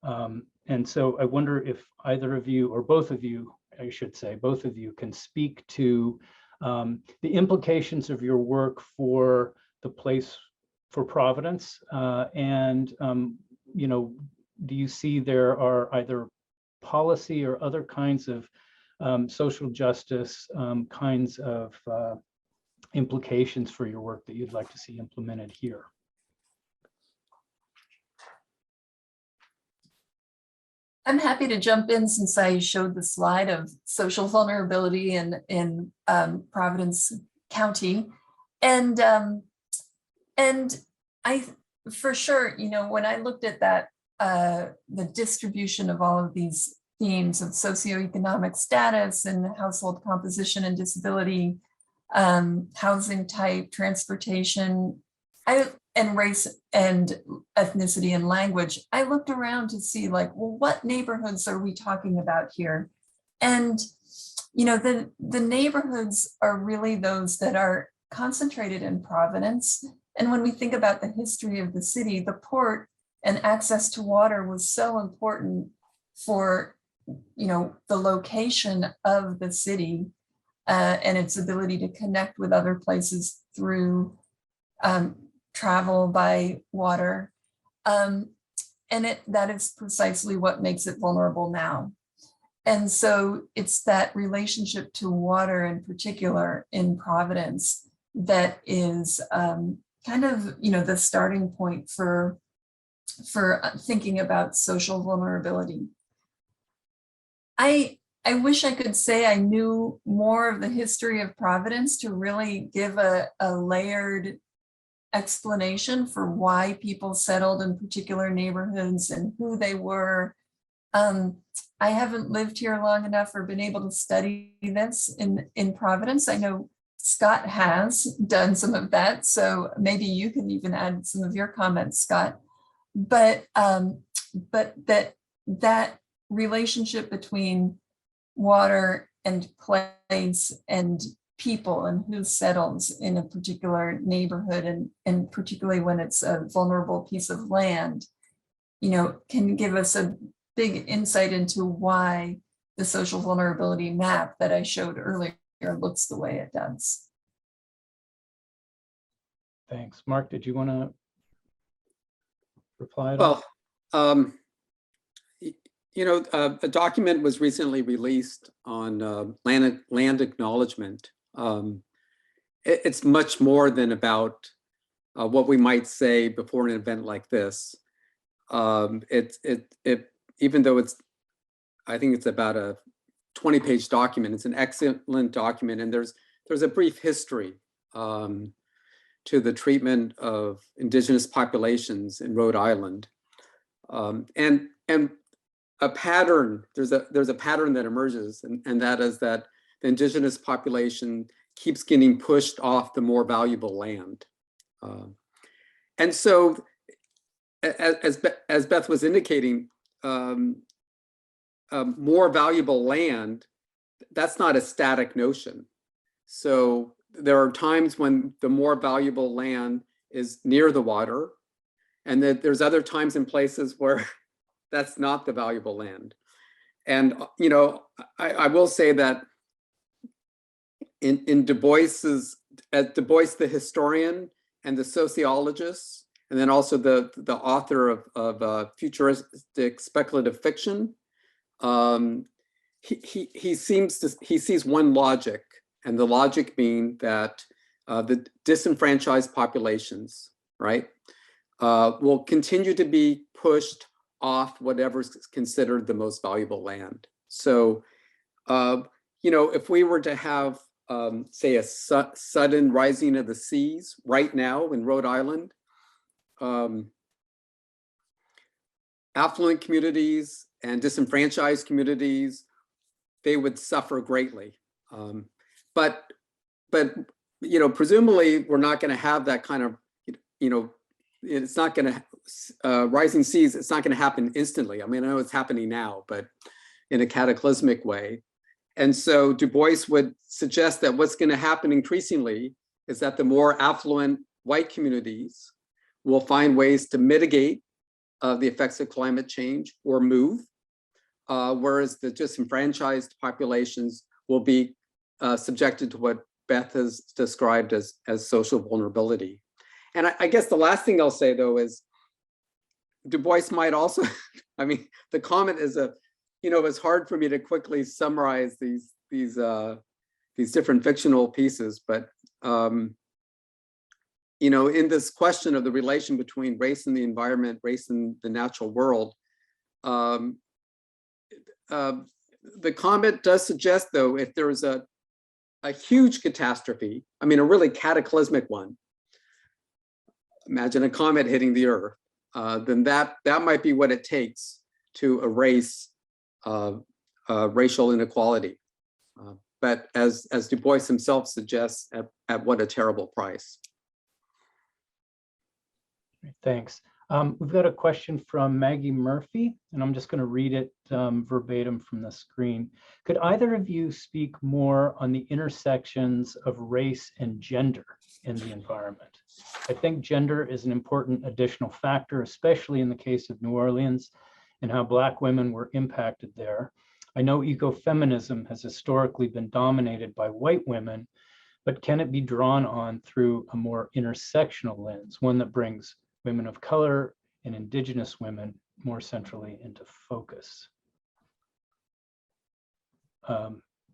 And so I wonder if either of you, or both of you, I should say, both of you can speak to the implications of your work for the place, for Providence, and you know, do you see there are either policy or other kinds of social justice kinds of implications for your work that you'd like to see implemented here? I'm happy to jump in since I showed the slide of social vulnerability in Providence County. And I, for sure, you know, when I looked at that, the distribution of all of these themes of socioeconomic status and household composition and disability, housing type, transportation, and race and ethnicity and language, I looked around to see like, well, what neighborhoods are we talking about here? And, you know, the neighborhoods are really those that are concentrated in Providence. And when we think about the history of the city, the port and access to water was so important for, you know, the location of the city and its ability to connect with other places through travel by water. And that is precisely what makes it vulnerable now. And so it's that relationship to water in particular in Providence that is kind of, you know, the starting point for thinking about social vulnerability. I wish I could say I knew more of the history of Providence to really give a layered explanation for why people settled in particular neighborhoods and who they were. I haven't lived here long enough or been able to study this in Providence. I know Scott has done some of that, so maybe you can even add some of your comments, Scott. But that relationship between water and place and people and who settles in a particular neighborhood, and particularly when it's a vulnerable piece of land, you know, can give us a big insight into why the social vulnerability map that I showed earlier looks the way it does. Thanks. Mark, did you want to reply at all? Well, you know, a document was recently released on land acknowledgement. It's much more than about what we might say before an event like this. Even though I think it's about a 20-page document, it's an excellent document, and there's a brief history to the treatment of indigenous populations in Rhode Island, and a pattern. There's a pattern that emerges, and that is that the indigenous population keeps getting pushed off the more valuable land, and so, as Beth was indicating, more valuable land, that's not a static notion. So there are times when the more valuable land is near the water, and that there's other times and places where that's not the valuable land. And, you know, I will say that in Du Bois's, Du Bois, the historian and the sociologist, and then also the author of futuristic speculative fiction, he sees one logic, and the logic being that the disenfranchised populations, right, will continue to be pushed off whatever's considered the most valuable land. So, you know, if we were to have, say, a sudden rising of the seas right now in Rhode Island, affluent communities and disenfranchised communities, they would suffer greatly. But you know, presumably we're not going to have that kind of, you know, it's not going to rising seas. It's not going to happen instantly. I mean, I know it's happening now, but in a cataclysmic way. And so Du Bois would suggest that what's going to happen increasingly is that the more affluent white communities will find ways to mitigate the effects of climate change or move, whereas the disenfranchised populations will be subjected to what Beth has described as social vulnerability. And I guess the last thing I'll say, though, is Du Bois might also, I mean, the comment is you know, it's hard for me to quickly summarize these different fictional pieces, but you know, in this question of the relation between race and the environment, race and the natural world, the comment does suggest, though, if there is a huge catastrophe, I mean, a really cataclysmic one, imagine a comet hitting the Earth, then that might be what it takes to erase racial inequality. But as Du Bois himself suggests, at what a terrible price. Thanks. We've got a question from Maggie Murphy, and I'm just going to read it verbatim from the screen. Could either of you speak more on the intersections of race and gender in the environment? I think gender is an important additional factor, especially in the case of New Orleans and how Black women were impacted there. I know ecofeminism has historically been dominated by white women, but can it be drawn on through a more intersectional lens, one that brings women of color and Indigenous women more centrally into focus?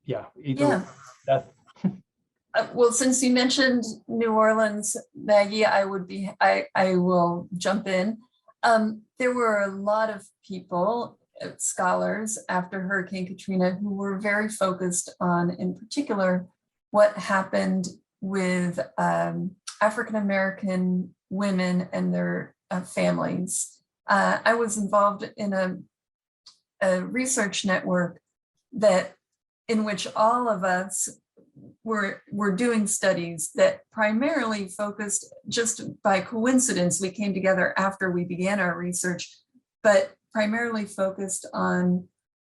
Yeah. Beth. Well, since you mentioned New Orleans, Maggie, I will jump in. There were a lot of people, scholars, after Hurricane Katrina who were very focused on, in particular, what happened with African-American women and their families. I was involved in a research network in which all of us were doing studies that primarily focused, just by coincidence, we came together after we began our research, but primarily focused on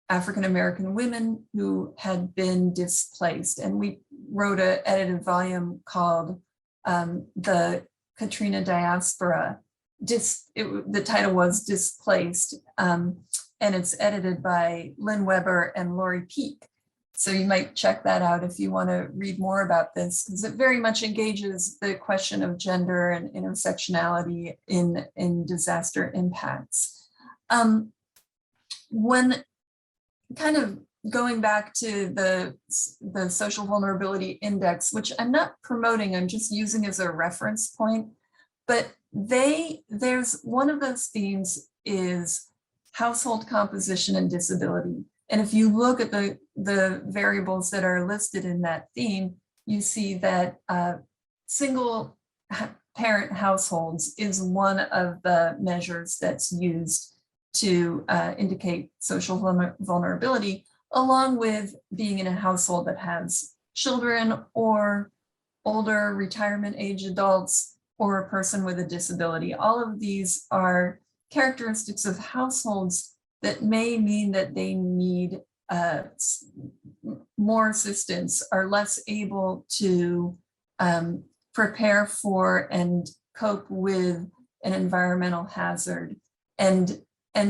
African-American women who had been displaced. And we wrote an edited volume called The Katrina Diaspora. The title was Displaced, and it's edited by Lynn Weber and Lori Peak. So you might check that out if you want to read more about this, because it very much engages the question of gender and intersectionality in disaster impacts. When kind of going back to the Social Vulnerability Index, which I'm not promoting, I'm just using as a reference point, but there's one of those themes is household composition and disability. And if you look at the variables that are listed in that theme, you see that single parent households is one of the measures that's used to indicate social vulnerability, along with being in a household that has children or older retirement age adults or a person with a disability. All of these are characteristics of households that may mean that they need more assistance, are less able to prepare for and cope with an environmental hazard. And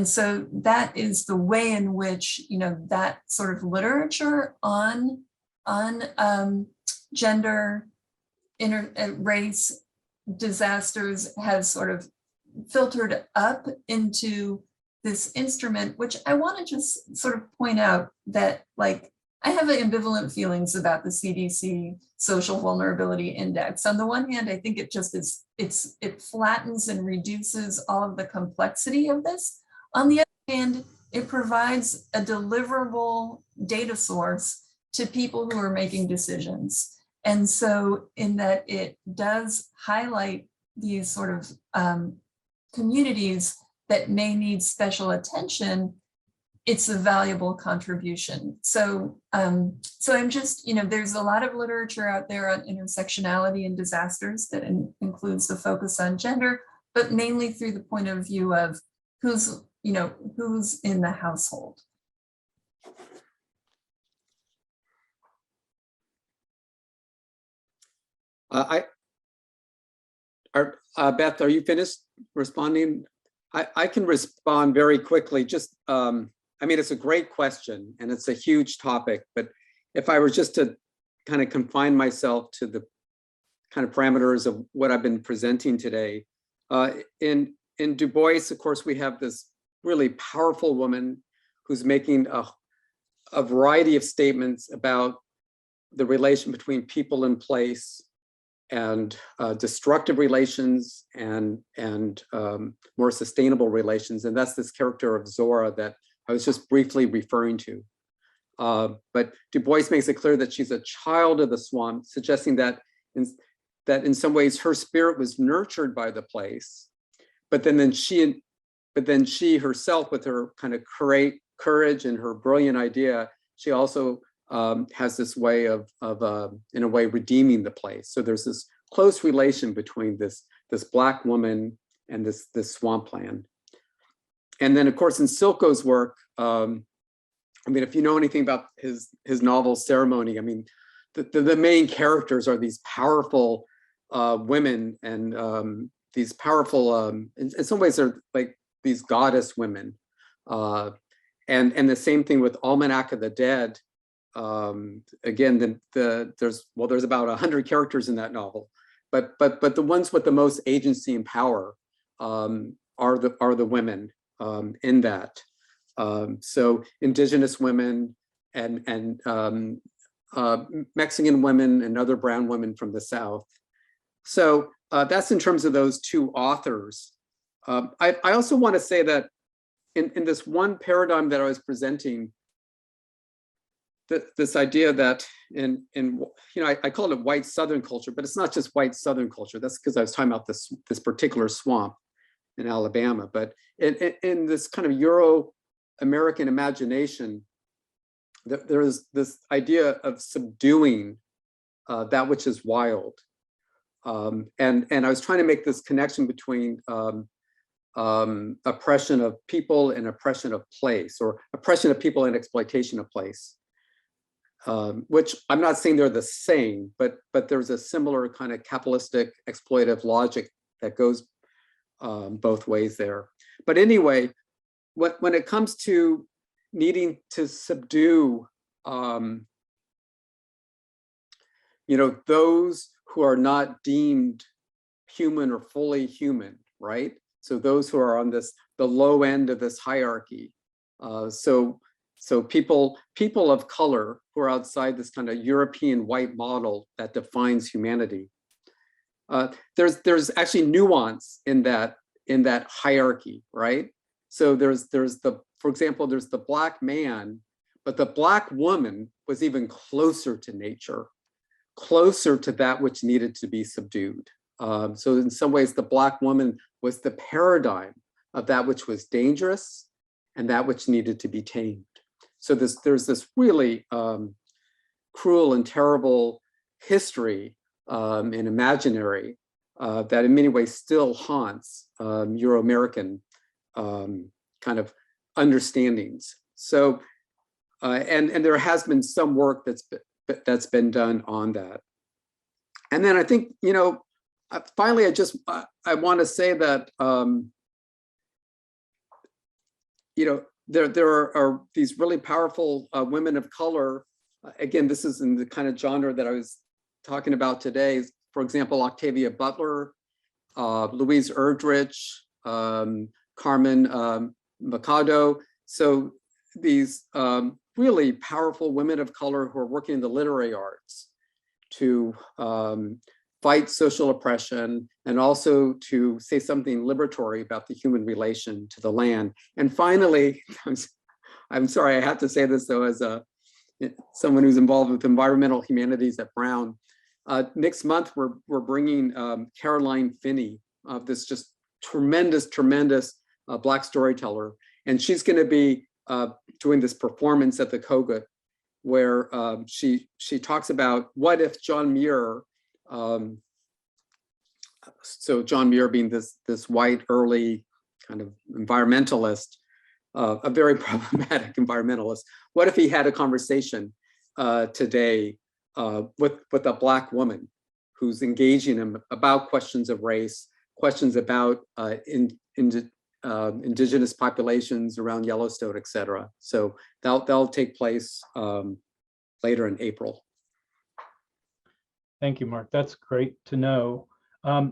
so that is the way in which, that sort of literature on gender, race, disasters has sort of filtered up into this instrument, which I want to just sort of point out that, like, I have ambivalent feelings about the CDC Social Vulnerability Index. On the one hand, I think it just is, it flattens and reduces all of the complexity of this. On the other hand, it provides a deliverable data source to people who are making decisions. And so in that it does highlight these sort of communities that may need special attention, it's a valuable contribution. So, so I'm just, there's a lot of literature out there on intersectionality and disasters that includes the focus on gender, but mainly through the point of view of who's in the household. Beth, are you finished responding? I can respond very quickly. Just, it's a great question and it's a huge topic, but if I were just to kind of confine myself to the kind of parameters of what I've been presenting today, in Du Bois, of course, we have this really powerful woman who's making a variety of statements about the relation between people and place, and destructive relations and more sustainable relations. And that's this character of Zora that I was just briefly referring to. But Du Bois makes it clear that she's a child of the swamp, suggesting that in some ways her spirit was nurtured by the place, but then she herself, with her kind of courage and her brilliant idea, she also has this way of in a way redeeming the place. So there's this close relation between this Black woman and this swampland. And then, of course, in Silko's work, I mean, if you know anything about his novel Ceremony, I mean, the main characters are these powerful women, and these powerful, in some ways, they're like these goddess women. And the same thing with Almanac of the Dead. Again, there's about 100 characters in that novel, but the ones with the most agency and power are the women in that. So indigenous women and Mexican women and other brown women from the South. So that's in terms of those two authors. I also want to say that in this one paradigm that I was presenting, this idea that I call it white Southern culture, but it's not just white Southern culture. That's because I was talking about this particular swamp in Alabama. But in this kind of Euro-American imagination, there's this idea of subduing that which is wild. And I was trying to make this connection between oppression of people and oppression of place, or oppression of people and exploitation of place. Which I'm not saying they're the same, but there's a similar kind of capitalistic exploitative logic that goes both ways there. But anyway, when it comes to needing to subdue, those who are not deemed human or fully human, right? So those who are on the low end of this hierarchy. So people of color who are outside this kind of European white model that defines humanity. There's actually nuance in that hierarchy, right? So for example, there's the Black man, but the Black woman was even closer to nature, closer to that which needed to be subdued. So in some ways, the Black woman was the paradigm of that which was dangerous and that which needed to be tamed. So there's this really cruel and terrible history and imaginary that in many ways still haunts Euro-American kind of understandings. So, and there has been some work that's been done on that. And then I think, finally, I want to say that, there are these really powerful women of color. Again, this is in the kind of genre that I was talking about today. For example, Octavia Butler, Louise Erdrich, Carmen Machado. So these really powerful women of color who are working in the literary arts to fight social oppression and also to say something liberatory about the human relation to the land. And finally, I'm sorry, I have to say this though, as someone who's involved with environmental humanities at Brown. Next month, we're bringing Caroline Finney, this just tremendous Black storyteller. And she's gonna be doing this performance at the Kogut, where she talks about what if John Muir, so John Muir being this white early kind of environmentalist, a very problematic environmentalist, what if he had a conversation today with a Black woman who's engaging him about questions of race, questions about indigenous populations around Yellowstone, et cetera. So that'll take place later in April. Thank you, Mark. That's great to know. I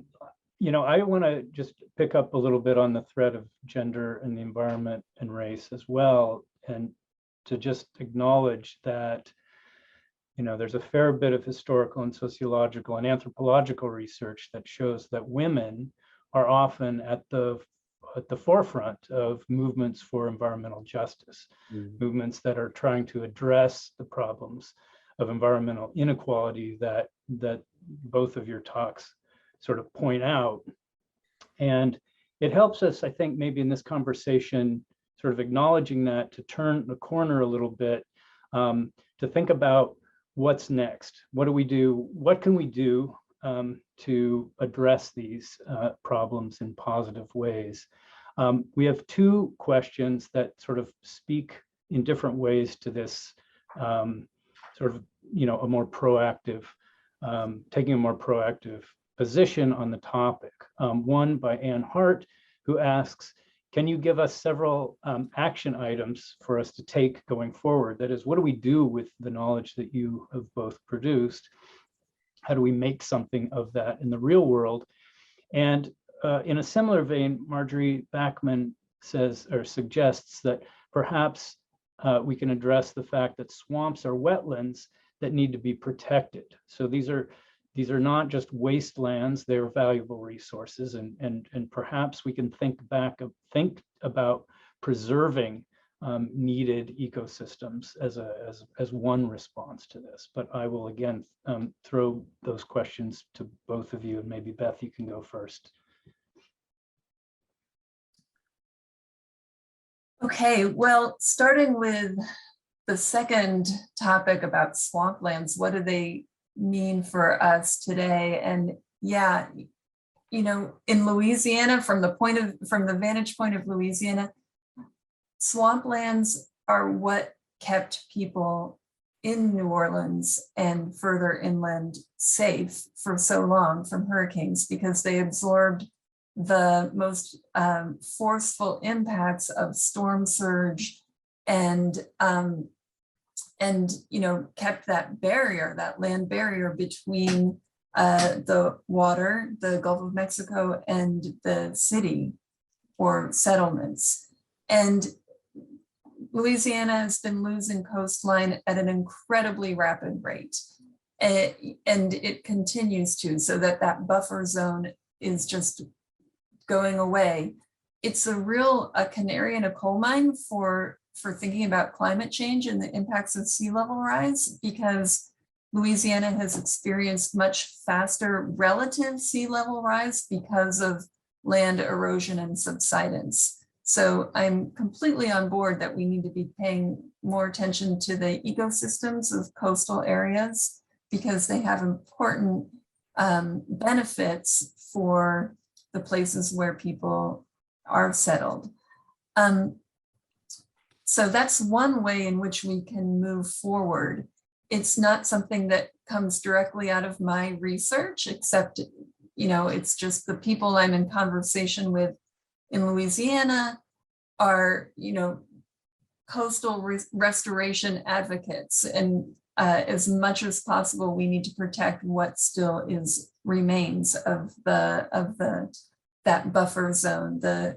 want to just pick up a little bit on the thread of gender and the environment and race as well, and to just acknowledge that, there's a fair bit of historical and sociological and anthropological research that shows that women are often at the at the forefront of movements for environmental justice, movements that are trying to address the problems of environmental inequality that both of your talks sort of point out. And it helps us, I think, maybe in this conversation, sort of acknowledging that, to turn the corner a little bit, to think about what's next. What do we do? What can we do to address these problems in positive ways? We have two questions that sort of speak in different ways to this sort of, a more proactive, taking a more proactive position on the topic. One by Ann Hart, who asks, can you give us several action items for us to take going forward? That is, what do we do with the knowledge that you have both produced? How do we make something of that in the real world? And in a similar vein, Marjorie Backman says or suggests that perhaps we can address the fact that swamps are wetlands that need to be protected. So these are not just wastelands, they're valuable resources, and perhaps we can think about preserving needed ecosystems as one response to this. But I will again throw those questions to both of you, and maybe Beth, you can go first. Okay, well, starting with the second topic about swamplands, what do they mean for us today? And yeah, in Louisiana, from the vantage point of Louisiana, swamplands are what kept people in New Orleans and further inland safe for so long from hurricanes, because they absorbed the most forceful impacts of storm surge and kept that barrier, that land barrier between the water, the Gulf of Mexico, and the city or settlements. And Louisiana has been losing coastline at an incredibly rapid rate. And it continues to, so that buffer zone is just going away. It's a canary in a coal mine for thinking about climate change and the impacts of sea level rise, because Louisiana has experienced much faster relative sea level rise because of land erosion and subsidence. So I'm completely on board that we need to be paying more attention to the ecosystems of coastal areas, because they have important benefits for the places where people are settled. So that's one way in which we can move forward. It's not something that comes directly out of my research, except, it's just the people I'm in conversation with in Louisiana are, coastal restoration advocates. And as much as possible, we need to protect what still remains of that buffer zone, the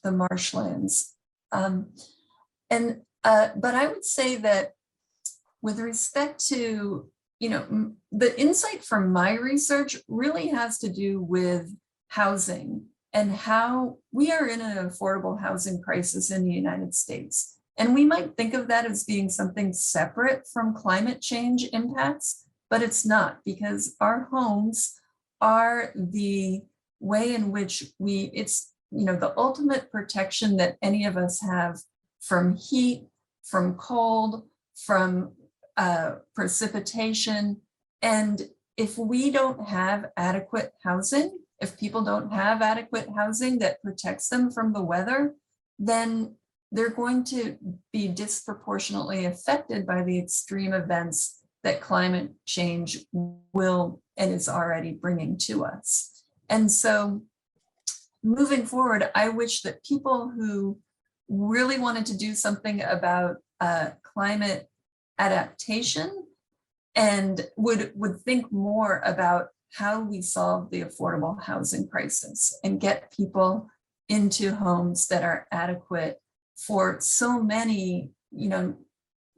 marshlands. But I would say that with respect to, the insight from my research really has to do with housing and how we are in an affordable housing crisis in the United States. And we might think of that as being something separate from climate change impacts, but it's not, because our homes are the way in which it's the ultimate protection that any of us have from heat, from cold, from precipitation. And if we don't have adequate housing, if people don't have adequate housing that protects them from the weather, then they're going to be disproportionately affected by the extreme events that climate change will and is already bringing to us. And so moving forward, I wish that people who really wanted to do something about climate adaptation and would think more about how we solve the affordable housing crisis and get people into homes that are adequate for so many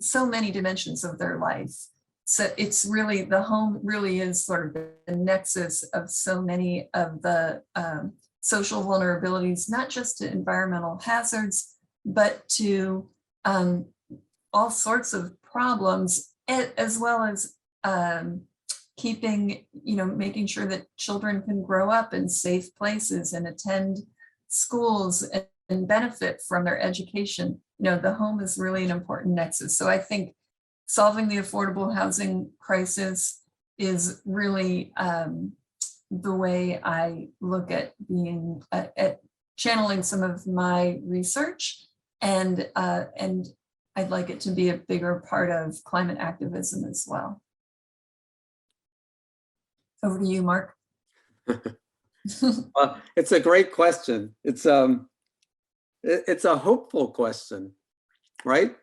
dimensions of their life. So it's really, the home really is sort of the nexus of so many of the social vulnerabilities, not just to environmental hazards, but to all sorts of problems, as well as keeping, making sure that children can grow up in safe places and attend schools and benefit from their education. The home is really an important nexus. So I think solving the affordable housing crisis is really the way I look at being at channeling some of my research, and I'd like it to be a bigger part of climate activism as well. Over to you, Mark. It's a great question. It's a hopeful question, right?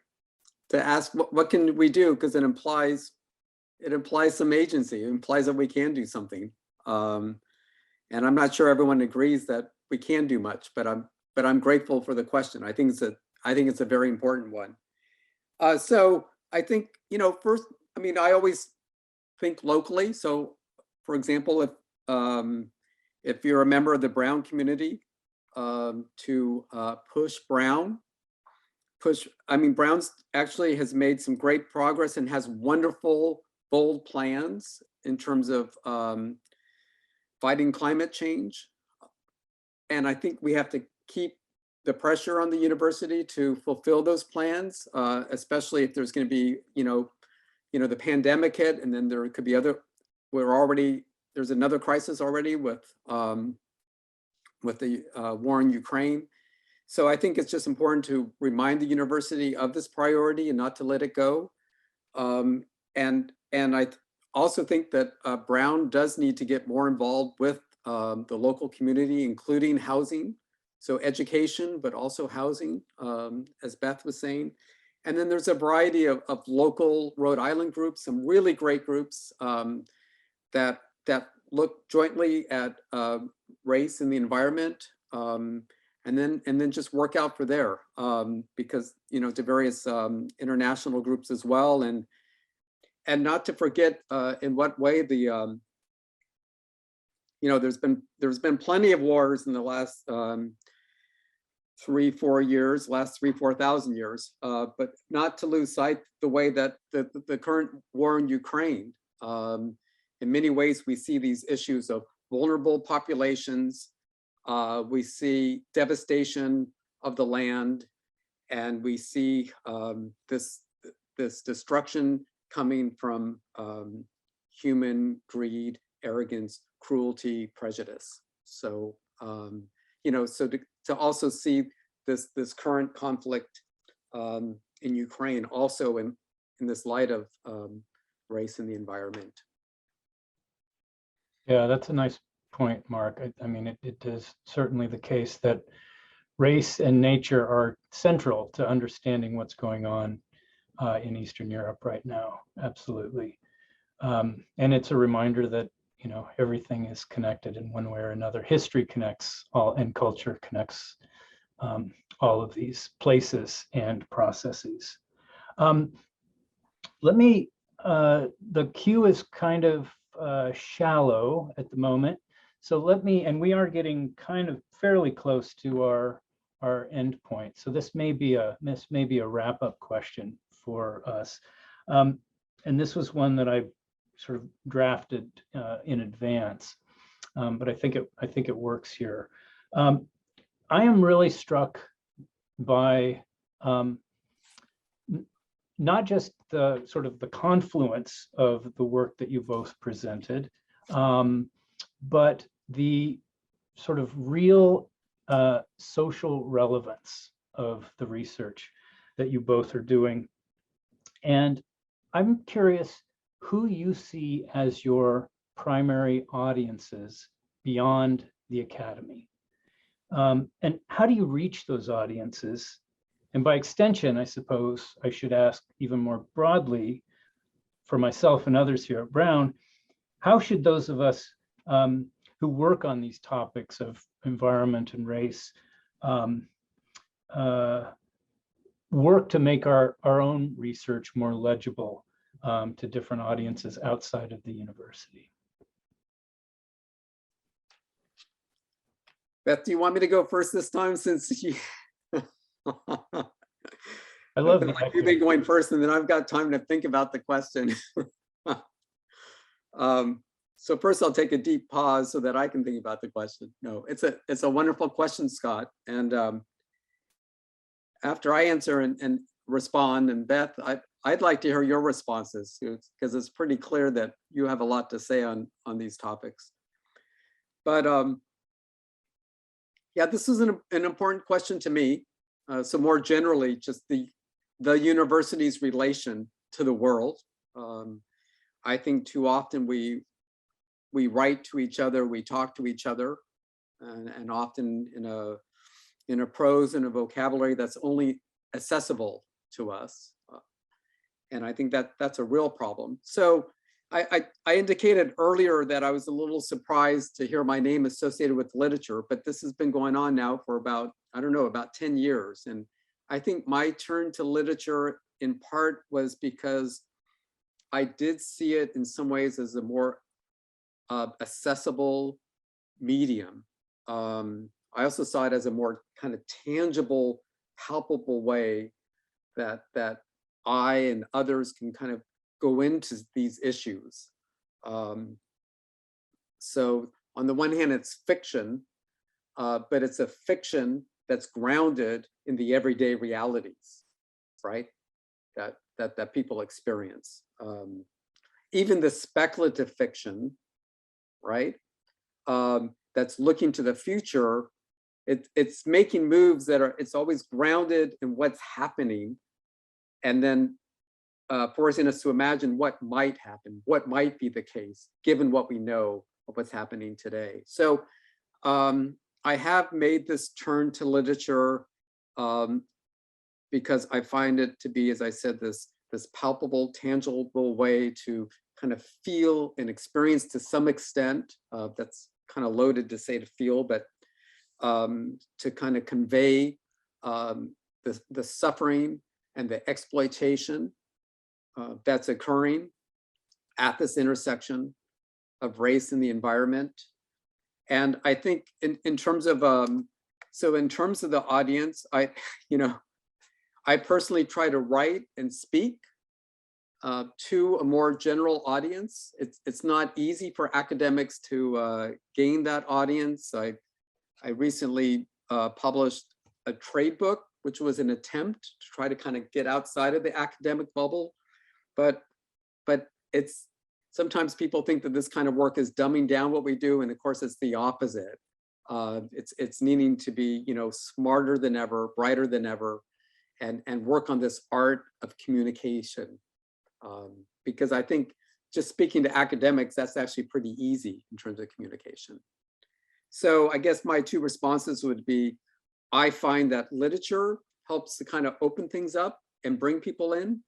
To ask what can we do, because it implies some agency. It implies that we can do something. And I'm not sure everyone agrees that we can do much, but I'm grateful for the question. I think it's a very important one. So I think, first, I always think locally. So for example, if you're a member of the Brown community, to push Brown. Brown's actually has made some great progress and has wonderful, bold plans in terms of fighting climate change. And I think we have to keep the pressure on the university to fulfill those plans, especially if there's going to be, the pandemic hit, and then there could be there's another crisis already with the war in Ukraine. So I think it's just important to remind the university of this priority and not to let it go. And I also think that Brown does need to get more involved with the local community, including housing. So education, but also housing, as Beth was saying. And then there's a variety of local Rhode Island groups, some really great groups that look jointly at race and the environment. And then just work out for there, because to various international groups as well, and not to forget in what way the there's been plenty of wars in the last 3-4 years, last 3,000-4,000 years, but not to lose sight the way that the current war in Ukraine, in many ways we see these issues of vulnerable populations. We see devastation of the land, and we see this destruction coming from human greed, arrogance, cruelty, prejudice. So so to also see this current conflict in Ukraine also in this light of race and the environment. Yeah, that's a nice point, Mark. It is certainly the case that race and nature are central to understanding what's going on in Eastern Europe right now. Absolutely. And it's a reminder that, everything is connected in one way or another. History connects all, and culture connects all of these places and processes. The queue is kind of shallow at the moment. So and we are getting kind of fairly close to our end point. So this may be a wrap-up question for us. And this was one that I sort of drafted in advance, but I think it works here. I am really struck by not just the sort of the confluence of the work that you both presented, but the sort of real social relevance of the research that you both are doing. And I'm curious who you see as your primary audiences beyond the academy. And how do you reach those audiences? And by extension, I suppose I should ask even more broadly for myself and others here at Brown, how should those of us who work on these topics of environment and race work to make our own research more legible to different audiences outside of the university? Beth, do you want me to go first this time since you? I love the You've been idea. going first and then I've got time to think about the question. So first I'll take a deep pause so that I can think about the question. No, it's a wonderful question, Scott. And after I answer and respond, and Beth, I'd like to hear your responses because it's pretty clear that you have a lot to say on these topics. But yeah, this is an important question to me. So more generally, just the university's relation to the world. I think too often we write to each other, we talk to each other, and often in a prose and a vocabulary that's only accessible to us. And I think that that's a real problem. So I indicated earlier that I was a little surprised to hear my name associated with literature, but this has been going on now for about, I don't know, about 10 years. And I think my turn to literature in part was because I did see it in some ways as a more accessible medium. I also saw it as a more kind of tangible, palpable way that I and others can kind of go into these issues. So on the one hand, it's fiction, but it's a fiction that's grounded in the everyday realities, right? That people experience. Even the speculative fiction, right? That's looking to the future. It's making moves that are, it's always grounded in what's happening, and then forcing us to imagine what might happen, what might be the case, given what we know of what's happening today. So I have made this turn to literature because I find it to be, as I said, this palpable, tangible way to kind of feel and experience to some extent. That's kind of loaded to say to feel, but to kind of convey the suffering and the exploitation that's occurring at this intersection of race and the environment. And I think in terms of, so in terms of the audience, I personally try to write and speak to a more general audience. It's not easy for academics to gain that audience. I recently published a trade book, which was an attempt to try to kind of get outside of the academic bubble. But it's, sometimes people think that this kind of work is dumbing down what we do, and of course it's the opposite. It's needing to be, smarter than ever, brighter than ever, and work on this art of communication. Because I think just speaking to academics, that's actually pretty easy in terms of communication. So I guess my two responses would be, I find that literature helps to kind of open things up and bring people in,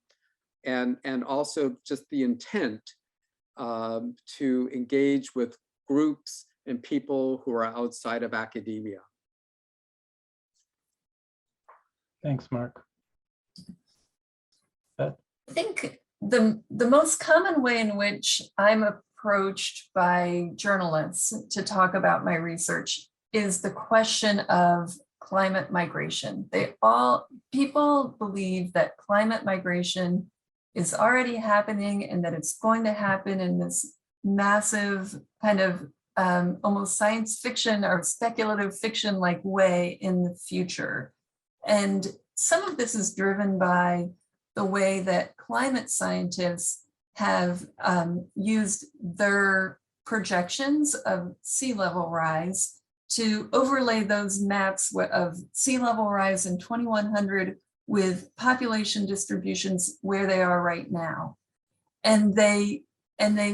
and also just the intent to engage with groups and people who are outside of academia. Thanks, Mark. Beth? I think the most common way in which I'm approached by journalists to talk about my research is the question of climate migration. People believe that climate migration is already happening and that it's going to happen in this massive kind of almost science fiction or speculative fiction like way in the future. And some of this is driven by the way that climate scientists have used their projections of sea level rise to overlay those maps of sea level rise in 2100 with population distributions where they are right now. And they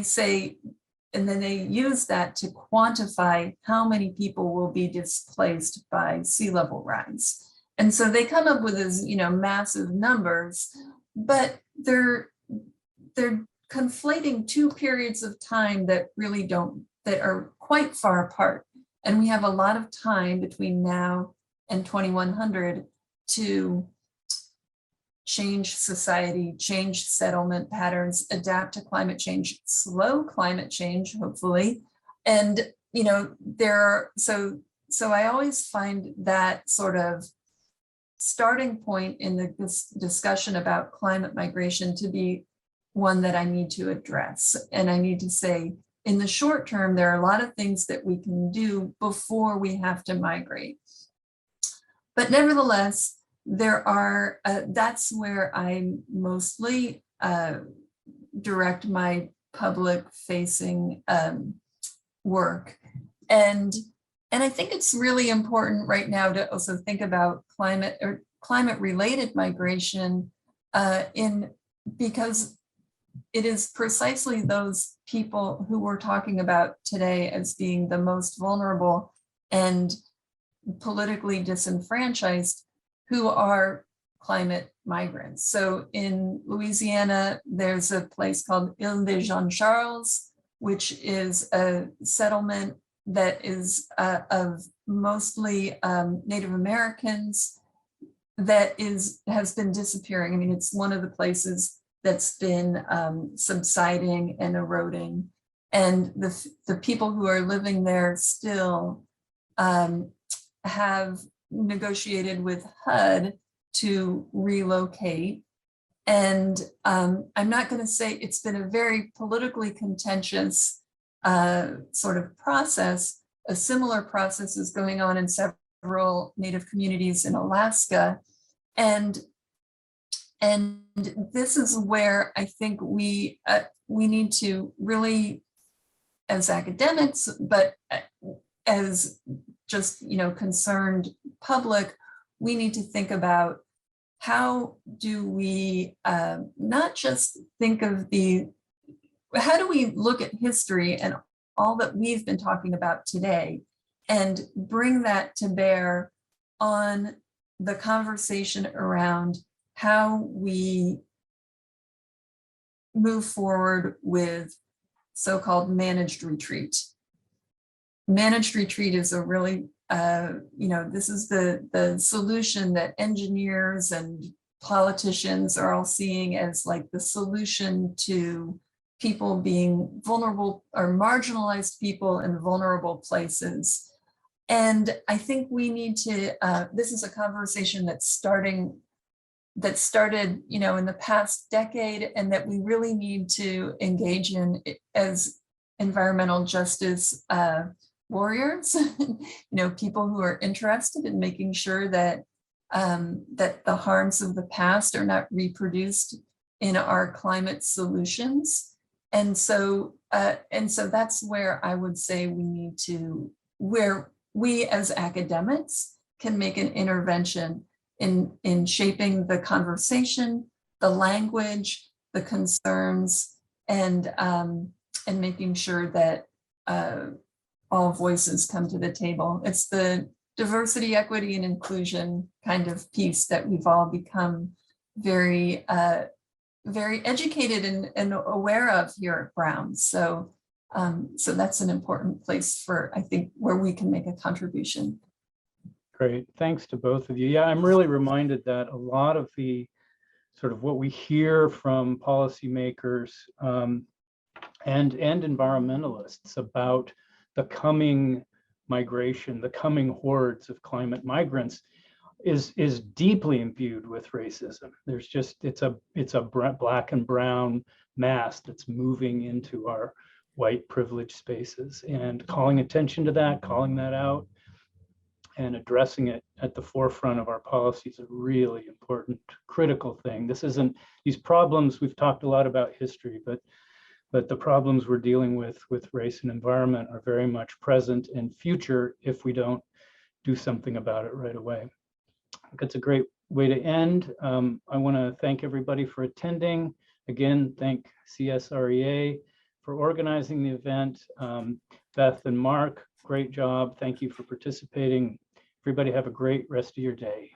say, and then they use that to quantify how many people will be displaced by sea level rise. And so they come up with these, massive numbers, but they're conflating two periods of time that really that are quite far apart. And we have a lot of time between now and 2100 to change society, change settlement patterns, adapt to climate change, slow climate change, hopefully. And, so so I always find that sort of starting point in this discussion about climate migration to be one that I need to address. And I need to say, in the short term, there are a lot of things that we can do before we have to migrate. But nevertheless, there are, that's where I mostly direct my public facing work. And I think it's really important right now to also think about climate or climate related migration because it is precisely those people who we're talking about today as being the most vulnerable and politically disenfranchised who are climate migrants. So in Louisiana, there's a place called Ile de Jean Charles, which is a settlement that is of mostly Native Americans that has been disappearing. I mean, it's one of the places that's been subsiding and eroding. And the people who are living there still have negotiated with HUD to relocate. And I'm not going to say it's been a very politically contentious sort of process. A similar process is going on in several Native communities in Alaska. And this is where I think we need to really, as academics, but as just, concerned public, we need to think about how do we not just think of how do we look at history and all that we've been talking about today and bring that to bear on the conversation around how we move forward with so-called managed retreat. Managed retreat is a really, this is the solution that engineers and politicians are all seeing as like the solution to people being vulnerable or marginalized people in vulnerable places. And I think we need to, this is a conversation that started, in the past decade, and that we really need to engage in as environmental justice warriors, people who are interested in making sure that that the harms of the past are not reproduced in our climate solutions. And so that's where I would say where we as academics can make an intervention in shaping the conversation, the language, the concerns, and making sure that all voices come to the table. It's the diversity, equity, and inclusion kind of piece that we've all become very, very educated and aware of here at Brown. So that's an important place for, I think, where we can make a contribution. Great, thanks to both of you. Yeah, I'm really reminded that a lot of the sort of what we hear from policymakers and environmentalists about the coming migration, the coming hordes of climate migrants is deeply imbued with racism. There's just, it's a black and brown mass that's moving into our white privileged spaces, and calling attention to that, calling that out, and addressing it at the forefront of our policies is a really important, critical thing. This isn't, these problems, we've talked a lot about history, but the problems we're dealing with race and environment are very much present and future if we don't do something about it right away. I think it's a great way to end. I want to thank everybody for attending. Again, thank CSREA for organizing the event. Beth and Mark, great job. Thank you for participating. Everybody have a great rest of your day.